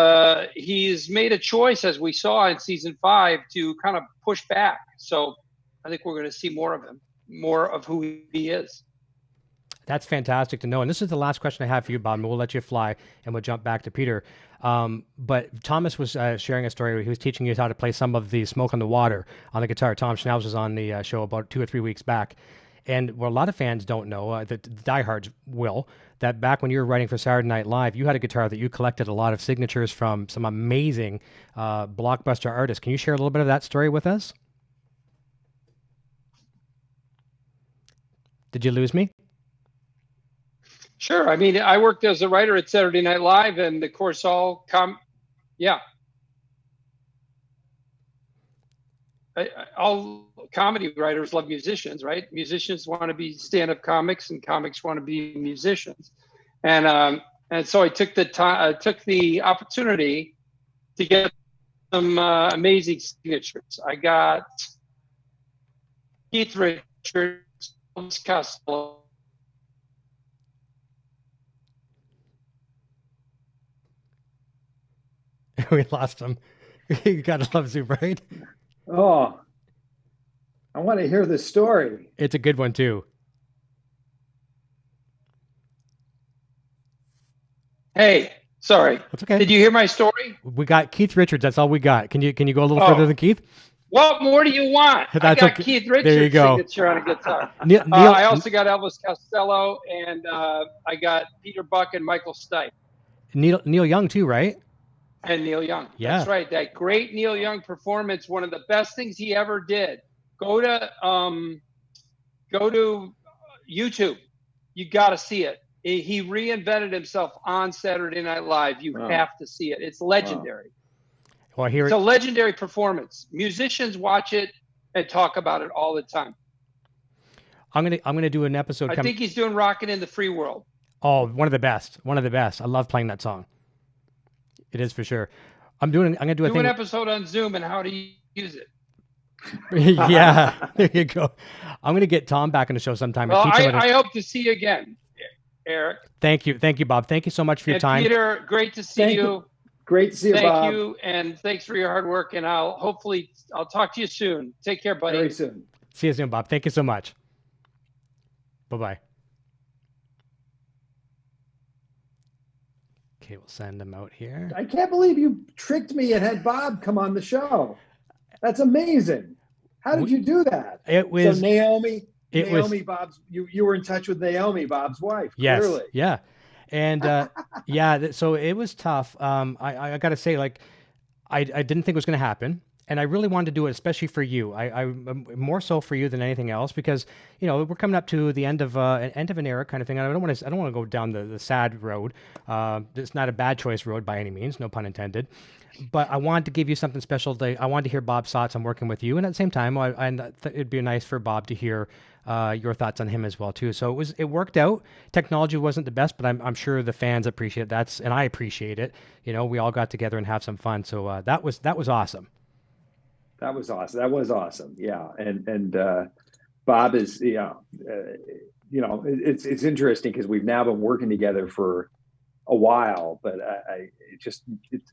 he's made a choice, as we saw in season 5, to kind of push back. So I think we're going to see more of him, more of who he is. That's fantastic to know. And this is the last question I have for you, Bob, and we'll let you fly and we'll jump back to Peter. But Thomas was sharing a story where he was teaching you how to play some of the Smoke on the Water on the guitar. Tom Schanuz was on the show about 2 or 3 weeks back. And what a lot of fans don't know, the diehards will, that back when you were writing for Saturday Night Live, you had a guitar that you collected a lot of signatures from some amazing blockbuster artists. Can you share a little bit of that story with us? Did you lose me? Sure. I mean, I worked as a writer at Saturday Night Live, and the Call Saul yeah. All comedy writers love musicians, right? Musicians want to be stand-up comics, and comics want to be musicians. And so I took the opportunity to get some amazing signatures. I got Keith Richards, Elvis Costello. We lost him. You gotta love Zoom, right? Oh, I want to hear the story. It's a good one too. Hey, sorry. That's okay. Did you hear my story? We got Keith Richards. That's all we got. Can you go a little further than Keith? What more do you want? That's I got okay. Keith Richards' there you go. signature on a guitar. Neil, I also got Elvis Costello, and I got Peter Buck and Michael Stipe. Neil Young too, right? And Neil Young. Yeah. That's right. That great Neil Young performance, one of the best things he ever did. Go to YouTube. You got to see it. He reinvented himself on Saturday Night Live. You have to see it. It's legendary. Well, it's a legendary performance. Musicians watch it and talk about it all the time. I'm gonna do an episode. I think he's doing "Rockin' in the Free World." Oh, one of the best. One of the best. I love playing that song. It is for sure. I'm gonna do an episode on Zoom and how to use it. Yeah, there you go. I'm gonna get Tom back on the show sometime. Well, I hope to see you again, Eric. Thank you, Bob. Thank you so much for your time. Peter, great to see you. Great to see you, Bob. Thank you, and thanks for your hard work. And I'll talk to you soon. Take care, buddy. Very soon. See you soon, Bob. Thank you so much. Bye-bye. Okay, we'll send them out here. I can't believe you tricked me and had Bob come on the show. That's amazing. How did you do that? It was so Naomi, was Bob's. You were in touch with Naomi, Bob's wife. yes, Clearly. yeah, and so it was tough. I got to say, like, I didn't think it was going to happen. And I really wanted to do it, especially for you. I more so for you than anything else, because we're coming up to the end of an era kind of thing. I don't want to go down the sad road. It's not a bad choice road by any means, no pun intended. But I wanted to give you something special. I wanted to hear Bob's thoughts on working with you, and at the same time, it'd be nice for Bob to hear your thoughts on him as well too. So it worked out. Technology wasn't the best, but I'm sure the fans appreciate that, and I appreciate it. We all got together and have some fun. So that was awesome. That was awesome. That was awesome. Yeah. And Bob is, it's interesting because we've now been working together for a while, but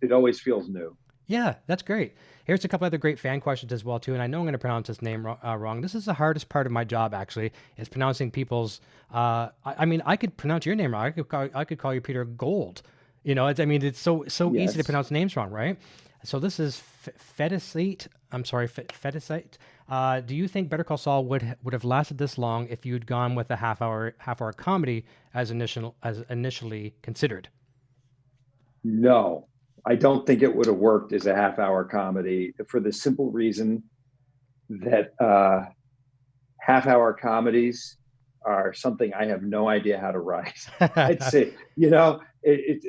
it always feels new. Yeah, that's great. Here's a couple other great fan questions as well too. And I know I'm going to pronounce his name wrong. This is the hardest part of my job, actually, is pronouncing people's, I could pronounce your name wrong. I could call you Peter Gould. It's so Yes. easy to pronounce names wrong, right? So this is Fedicite. I'm sorry, Fedicite. Do you think Better Call Saul would have lasted this long if you'd gone with a half hour comedy as initially considered? No, I don't think it would have worked as a half-hour comedy for the simple reason that half-hour comedies are something I have no idea how to write. I'd say,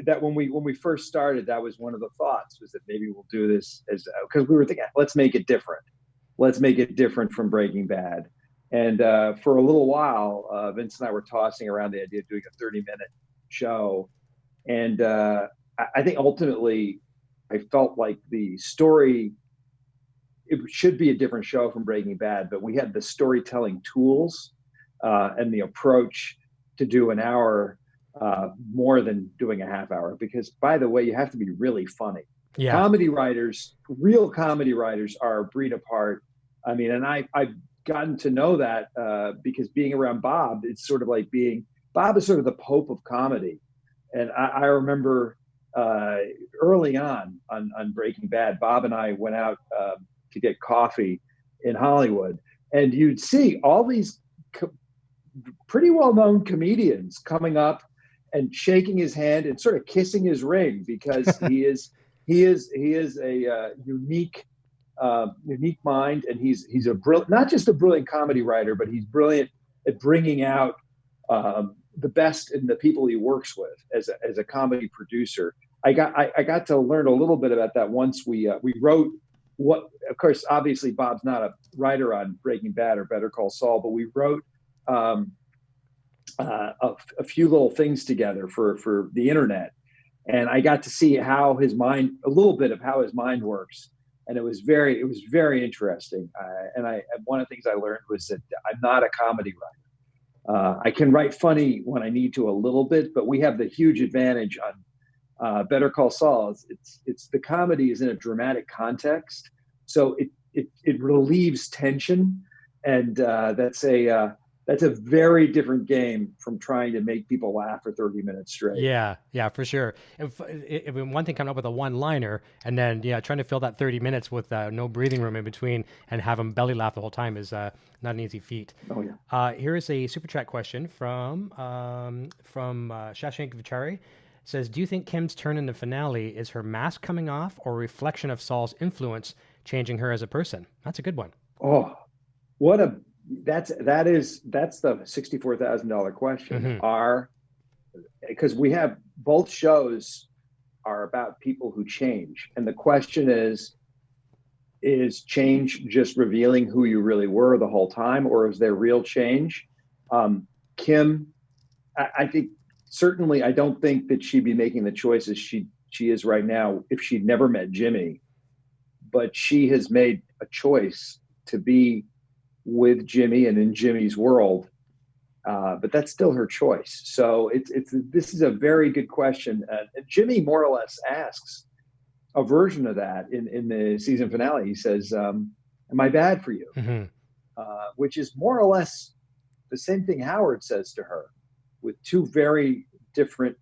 that when we first started, that was one of the thoughts, was that maybe we'll do this because we were thinking, let's make it different. Let's make it different from Breaking Bad. And for a little while, Vince and I were tossing around the idea of doing a 30-minute show. And I think ultimately I felt like the story, it should be a different show from Breaking Bad, but we had the storytelling tools and the approach to do an hour more than doing a half hour, because, by the way, you have to be really funny. Yeah. Real comedy writers are a breed apart. I mean, and I've gotten to know that because being around Bob, it's sort of like Bob is sort of the Pope of comedy. And I remember early on Breaking Bad, Bob and I went out to get coffee in Hollywood, and you'd see all these pretty well-known comedians coming up and shaking his hand and sort of kissing his ring, because he is a unique mind, and he's not just a brilliant comedy writer, but he's brilliant at bringing out the best in the people he works with as a comedy producer. I got to learn a little bit about that once we wrote what, of course, obviously Bob's not a writer on Breaking Bad or Better Call Saul, but we wrote a few little things together for the internet, and I got to see a little bit of how his mind works, and it was very interesting. And one of the things I learned was that I'm not a comedy writer. I can write funny when I need to a little bit, but we have the huge advantage on Better Call Saul. It's the comedy is in a dramatic context, so it relieves tension, and that's a very different game from trying to make people laugh for 30 minutes straight. Yeah, for sure. One thing coming up with a one-liner, and then trying to fill that 30 minutes with no breathing room in between and have them belly laugh the whole time is not an easy feat. Oh yeah. Here is a super chat question from Shashank Vichari. It says, do you think Kim's turn in the finale is her mask coming off, or a reflection of Saul's influence changing her as a person? That's a good one. Oh, that's the $64,000 question. Mm-hmm. Because we have both shows are about people who change, and the question is change just revealing who you really were the whole time, or is there real change? Kim, I think certainly I don't think that she'd be making the choices she is right now if she'd never met Jimmy, but she has made a choice to be with Jimmy and in Jimmy's world, but that's still her choice. So this is a very good question. Jimmy more or less asks a version of that in the season finale. He says, "Am I bad for you?" Mm-hmm. Which is more or less the same thing Howard says to her, with two very different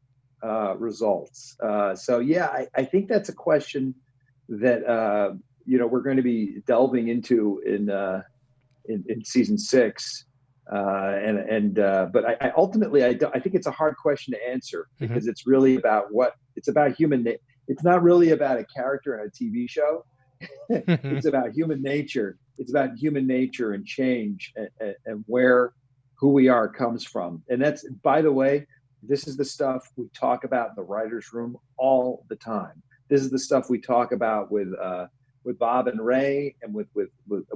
results. So yeah, I think that's a question that we're going to be delving into in season 6. But I ultimately, I think it's a hard question to answer, because it's really about it's about it's not really about a character in a TV show. It's about human nature. It's about human nature and change, and where who we are comes from. And that's, by the way, this is the stuff we talk about in the writer's room all the time. This is the stuff we talk about with Bob and Ray, and with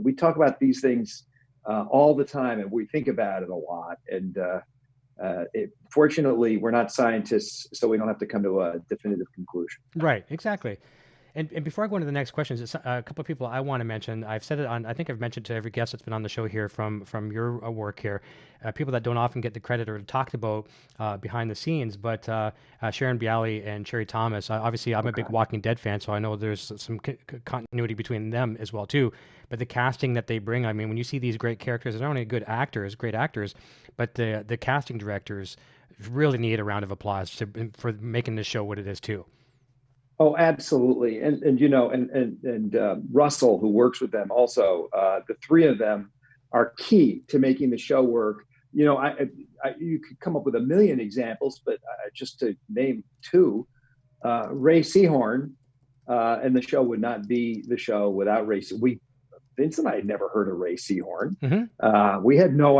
we talk about these things all the time, and we think about it a lot. And fortunately, we're not scientists, so we don't have to come to a definitive conclusion. Right, exactly. And before I go into the next questions, it's a couple of people I want to mention. I've said it on, I think I've mentioned to every guest that's been on the show here from your work here, people that don't often get the credit or talked about behind the scenes, but Sharon Bialy and Cherry Thomas. Obviously, I'm a big Walking Dead fan, so I know there's some continuity between them as well, too. But the casting that they bring, I mean, when you see these great characters, they're not only great actors, but the casting directors really need a round of applause for making this show what it is, too. Oh, absolutely. And you know, Russell, who works with them also, the three of them are key to making the show work. You know, you could come up with a million examples, but just to name 2, Ray Seehorn, and the show would not be the show without Ray. Vince and I had never heard of Ray Seehorn. We had no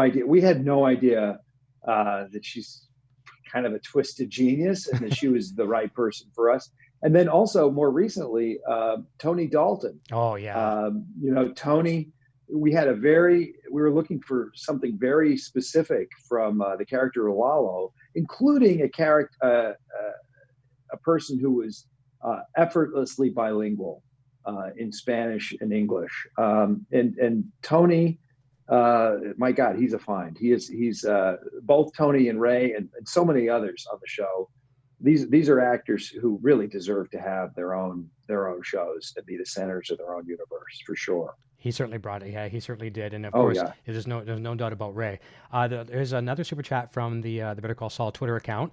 idea that she's kind of a twisted genius, and that she was the right person for us. And then also more recently, Tony Dalton. Oh yeah. You know, Tony, we were looking for something very specific from the character of Lalo, including a person who was effortlessly bilingual in Spanish and English. And Tony, my God, he's a find. He's both Tony and Ray and so many others on the show. These are actors who really deserve to have their own shows and be the centers of their own universe, for sure. He certainly brought it. Yeah, he certainly did. And of course, yeah. there's no doubt about Ray. There's another super chat from the Better Call Saul Twitter account.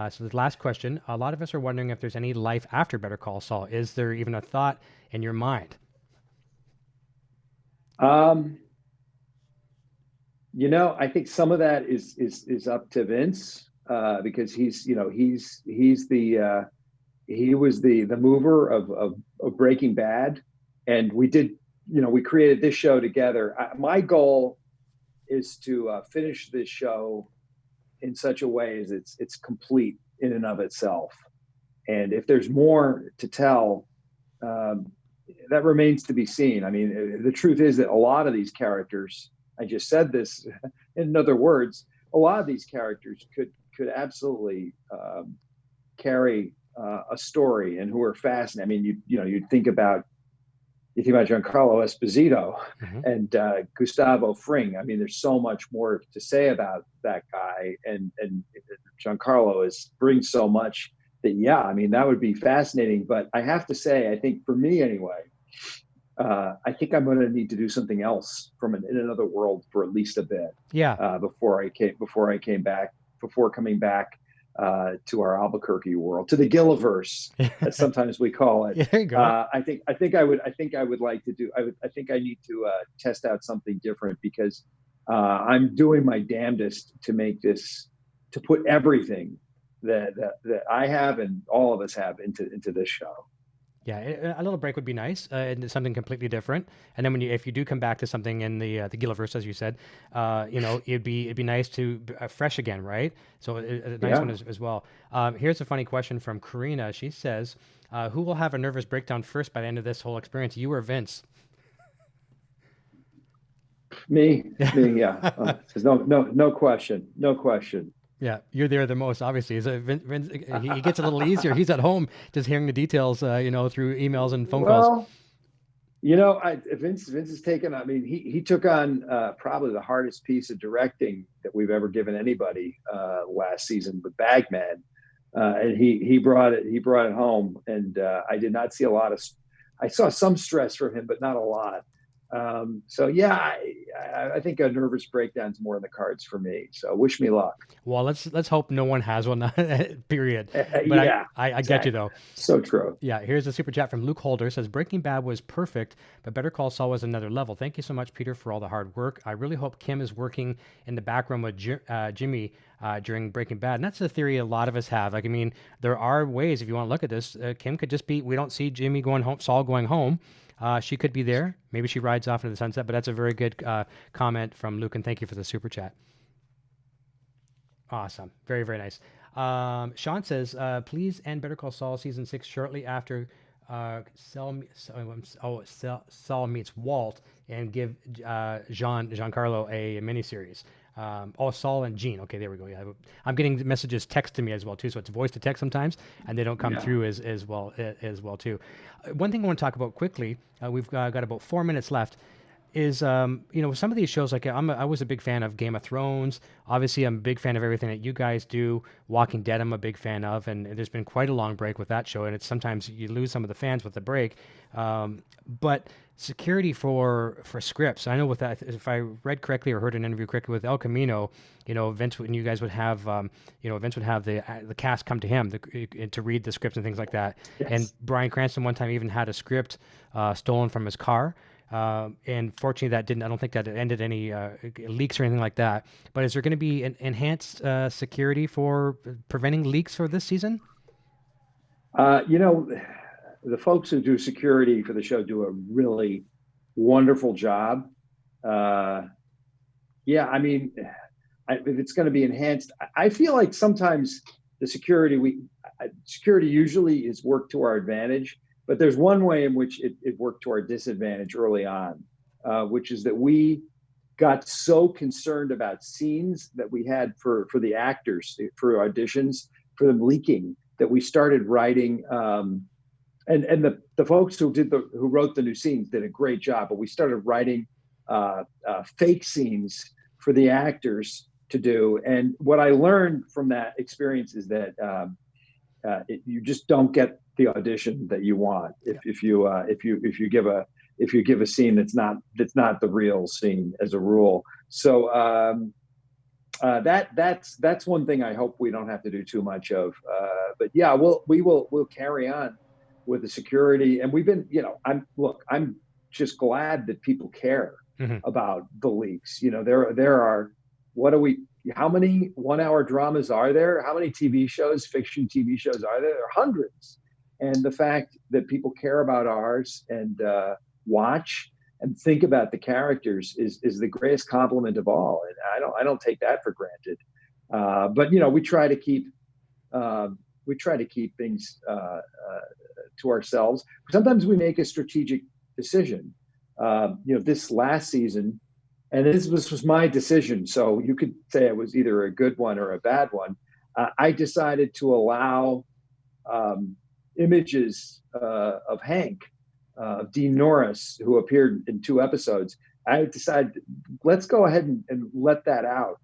So the last question: a lot of us are wondering if there's any life after Better Call Saul. Is there even a thought in your mind? You know, I think some of that is up to Vince. Because he was the mover of Breaking Bad, and we created this show together. My goal is to finish this show in such a way as it's complete in and of itself. And if there's more to tell, that remains to be seen. I mean, the truth is that a lot of these characters, I just said this in other words, a lot of these characters could absolutely carry a story, and who are fascinating. I mean, you think about Giancarlo Esposito and Gustavo Fring. I mean, there's so much more to say about that guy, and Giancarlo brings so much that, yeah, I mean, that would be fascinating. But I have to say, I think for me anyway, I think I'm going to need to do something else in another world for at least a bit. Yeah. Before coming back to our Albuquerque world, to the Gilliverse, as sometimes we call it. There you go. I think I would like to do. I think I need to test out something different, because I'm doing my damnedest to put everything that I have and all of us have into this show. Yeah, a little break would be nice, and something completely different. And then if you do come back to something in the Gilliverse, as you said, it'd be nice to fresh again, right? So a nice one as well. Here's a funny question from Karina. She says, "Who will have a nervous breakdown first by the end of this whole experience? You or Vince?" Me, yeah. There's no question. Yeah, you're there the most, obviously. Vince, he gets a little easier. He's at home just hearing the details, through emails and phone calls. Vince has taken, I mean, he took on probably the hardest piece of directing that we've ever given anybody last season with Bagman. And he brought it home. And I did not see I saw some stress from him, but not a lot. So yeah, I think a nervous breakdown's more in the cards for me. So wish me luck. Well, let's hope no one has one. Period. But Yeah, I exactly. get you though. So true. Yeah, here's a super chat from Luke Holder. Says Breaking Bad was perfect, but Better Call Saul was another level. Thank you so much, Peter, for all the hard work. I really hope Kim is working in the background with Jimmy during Breaking Bad. And that's a theory a lot of us have. Like, I mean, there are ways, if you want to look at this, Kim could just be, we don't see Jimmy going home, Saul going home. She could be there. Maybe she rides off into the sunset, but that's a very good comment from Luke, and thank you for the super chat. Awesome. Very, very nice. Sean says, please end Better Call Saul season 6 shortly after Saul meets Walt, and give Giancarlo a miniseries. Saul and Gene. Okay, there we go. Yeah, I'm getting messages text to me as well too, so it's voice to text sometimes, and they don't come through as well too. One thing I want to talk about quickly. We've got about 4 minutes left. Is some of these shows, like I was a big fan of Game of Thrones. Obviously, I'm a big fan of everything that you guys do. Walking Dead, I'm a big fan of, and there's been quite a long break with that show, and it's sometimes you lose some of the fans with the break. But security for scripts, I know with that, if I read correctly or heard an interview correctly with El Camino, Vince, when you guys would have, Vince would have the cast come to him to read the scripts and things like that. Yes. And Bryan Cranston one time even had a script stolen from his car. And fortunately, I don't think that it ended any leaks or anything like that. But is there going to be an enhanced security for preventing leaks for this season? The folks who do security for the show do a really wonderful job. I mean, if it's going to be enhanced, I feel like sometimes the security usually is worked to our advantage. But there's one way in which it worked to our disadvantage early on, which is that we got so concerned about scenes that we had for the actors, for auditions, for them leaking, that we started writing. And the folks who wrote the new scenes did a great job, but we started writing fake scenes for the actors to do. And what I learned from that experience is that you just don't get the audition that you want if you give a scene that's not the real scene as a rule. So that's one thing I hope we don't have to do too much of. But yeah, we'll carry on with the security, and we've been, I'm just glad that people care about the leaks. There are, how many 1 hour dramas are there? How many TV shows, fiction TV shows are there? There are hundreds. And the fact that people care about ours and watch and think about the characters is the greatest compliment of all. And I don't take that for granted. But we try to keep things to ourselves. Sometimes we make a strategic decision. This last season, and this was my decision, so you could say it was either a good one or a bad one. I decided to allow images of Hank, Dean Norris, who appeared in 2 episodes. I decided, let's go ahead and let that out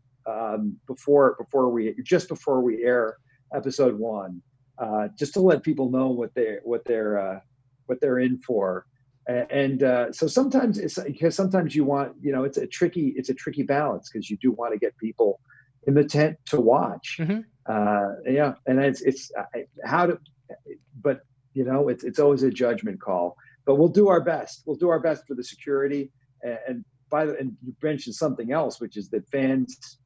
before we air episode 1, just to let people know what they're in for. And so sometimes you want, it's a tricky balance, because you do want to get people in the tent to watch. And it's always a judgment call. But we'll do our best. We'll do our best for the security. And you mentioned something else, which is that fans,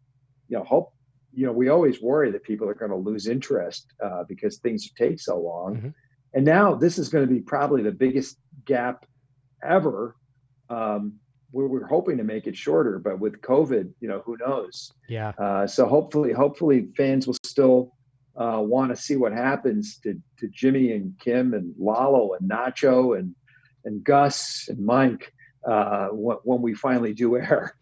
hope. We always worry that people are going to lose interest because things take so long. And now this is going to be probably the biggest gap ever. We're hoping to make it shorter, but with COVID, who knows? Yeah. So hopefully fans will still want to see what happens to Jimmy and Kim and Lalo and Nacho and Gus and Mike when we finally do air.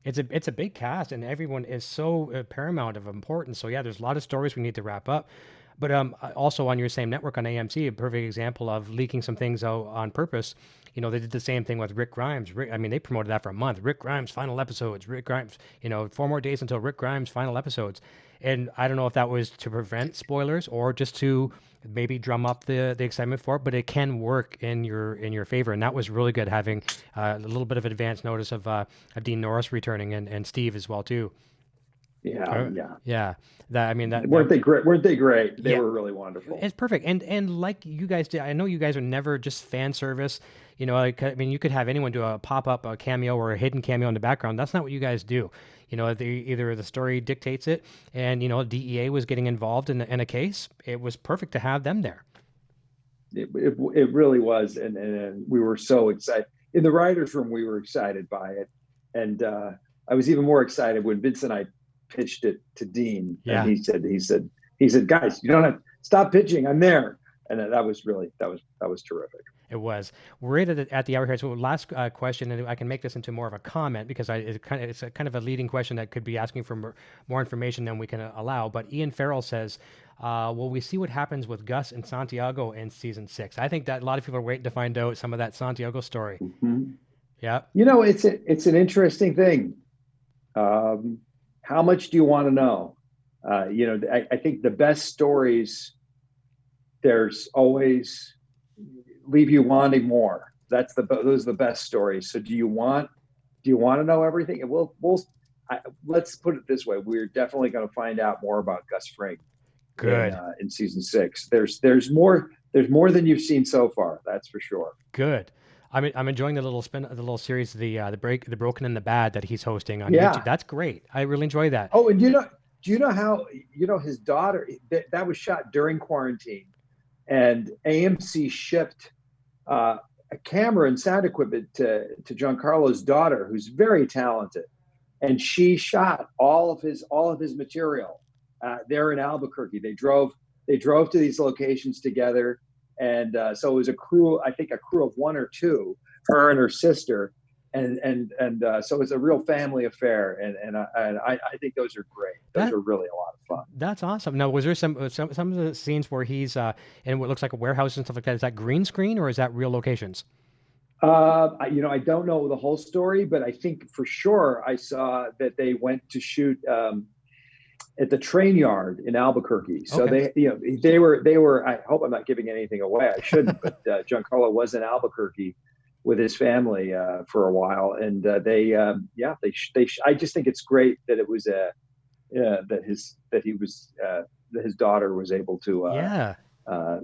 It's a big cast, and everyone is so paramount of importance. So yeah, there's a lot of stories we need to wrap up. But also on your same network on AMC, a perfect example of leaking some things out on purpose. You know, they did the same thing with Rick Grimes. I mean, they promoted that for a month. Rick Grimes final episodes. Rick Grimes, 4 more days until Rick Grimes final episodes. And I don't know if that was to prevent spoilers or just to maybe drum up the excitement for it, but it can work in your favor. And that was really good, having a little bit of advance notice of Dean Norris returning and Steve as well too. Yeah. Weren't they great? They were really wonderful. It's perfect. And like you guys did, I know you guys are never just fan service. You know, you could have anyone do a pop-up, a cameo, or a hidden cameo in the background. That's not what you guys do. You know, either the story dictates it, and, DEA was getting involved in a case. It was perfect to have them there. It really was. And we were so excited. In the writer's room, we were excited by it. And I was even more excited when Vince and I pitched it to Dean. Yeah. And he said, guys, you don't have to stop pitching. I'm there. And that was terrific. It was. We're at the hour here. So last question, and I can make this into more of a comment because it's a kind of a leading question that could be asking for more information than we can allow. But Ian Farrell says, will we see what happens with Gus and Santiago in season 6? I think that a lot of people are waiting to find out some of that Santiago story. Mm-hmm. Yeah. It's an interesting thing. How much do you want to know? I think the best stories, there's always leave you wanting more. Those are the best stories. So do you want to know everything? And let's put it this way: we're definitely going to find out more about Gus Fring. Good. In season 6. There's more than you've seen so far. That's for sure. Good. I'm enjoying the little series, the Broken and the Bad that he's hosting on YouTube. That's great. I really enjoy that. Oh, and do you know how his daughter that was shot during quarantine, and AMC shipped a camera and sound equipment to Giancarlo's daughter, who's very talented, and she shot all of his material there in Albuquerque. They drove to these locations together, and so it was a crew of 1 or 2, her and her sister, and so it's a real family affair, and I think those are great. Those are really a lot of fun. That's awesome. Now, was there some of the scenes where he's in what looks like a warehouse and stuff like that? Is that green screen or is that real locations? I don't know the whole story, but I think for sure I saw that they went to shoot at the train yard in Albuquerque. So Okay. they were. I hope I'm not giving anything away. I shouldn't, but Giancarlo was in Albuquerque with his family for a while, and I just think it's great that it was that his daughter was able to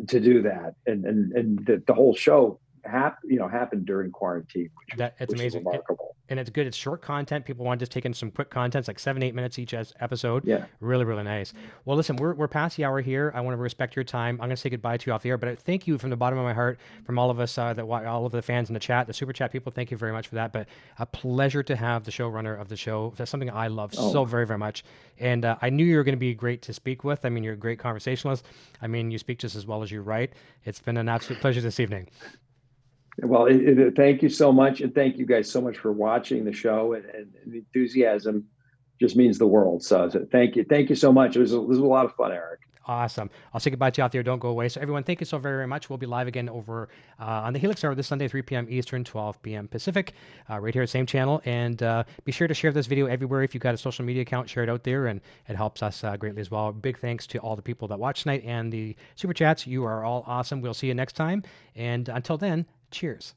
do that, and the whole show happened during quarantine, which It's is amazing. remarkable. And it's good. It's short content. People want to just take in some quick content. It's like 7-8 minutes each episode. Yeah. Really, really nice. Well, listen, we're past the hour here. I want to respect your time. I'm going to say goodbye to you off the air, but thank you from the bottom of my heart, from all of us, all of the fans in the chat, the super chat people. Thank you very much for that. But a pleasure to have the showrunner of the show. That's something I love so very, very much. And I knew you were going to be great to speak with. I mean, you're a great conversationalist. I mean, you speak just as well as you write. It's been an absolute pleasure this evening. Well, thank you so much. And thank you guys so much for watching the show, and the enthusiasm just means the world. So thank you. Thank you so much. It was a lot of fun, Eric. Awesome. I'll say goodbye to you out there. Don't go away. So everyone, thank you so very, very much. We'll be live again over on the Helix Hour this Sunday, 3 p.m. Eastern, 12 p.m. Pacific, right here at the same channel. And be sure to share this video everywhere. If you've got a social media account, share it out there, and it helps us greatly as well. Big thanks to all the people that watch tonight and the super chats. You are all awesome. We'll see you next time. And until then, cheers.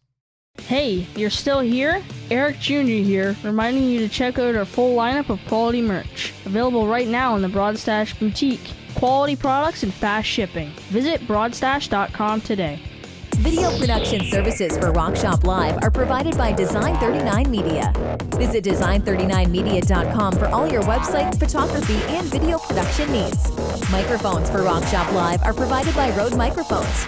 Hey, you're still here? Eric Jr. here, reminding you to check out our full lineup of quality merch. Available right now in the Broadstash Boutique. Quality products and fast shipping. Visit broadstash.com today. Video production services for Rock Shop Live are provided by Design 39 Media. Visit design39media.com for all your website, photography, and video production needs. Microphones for Rock Shop Live are provided by Rode Microphones.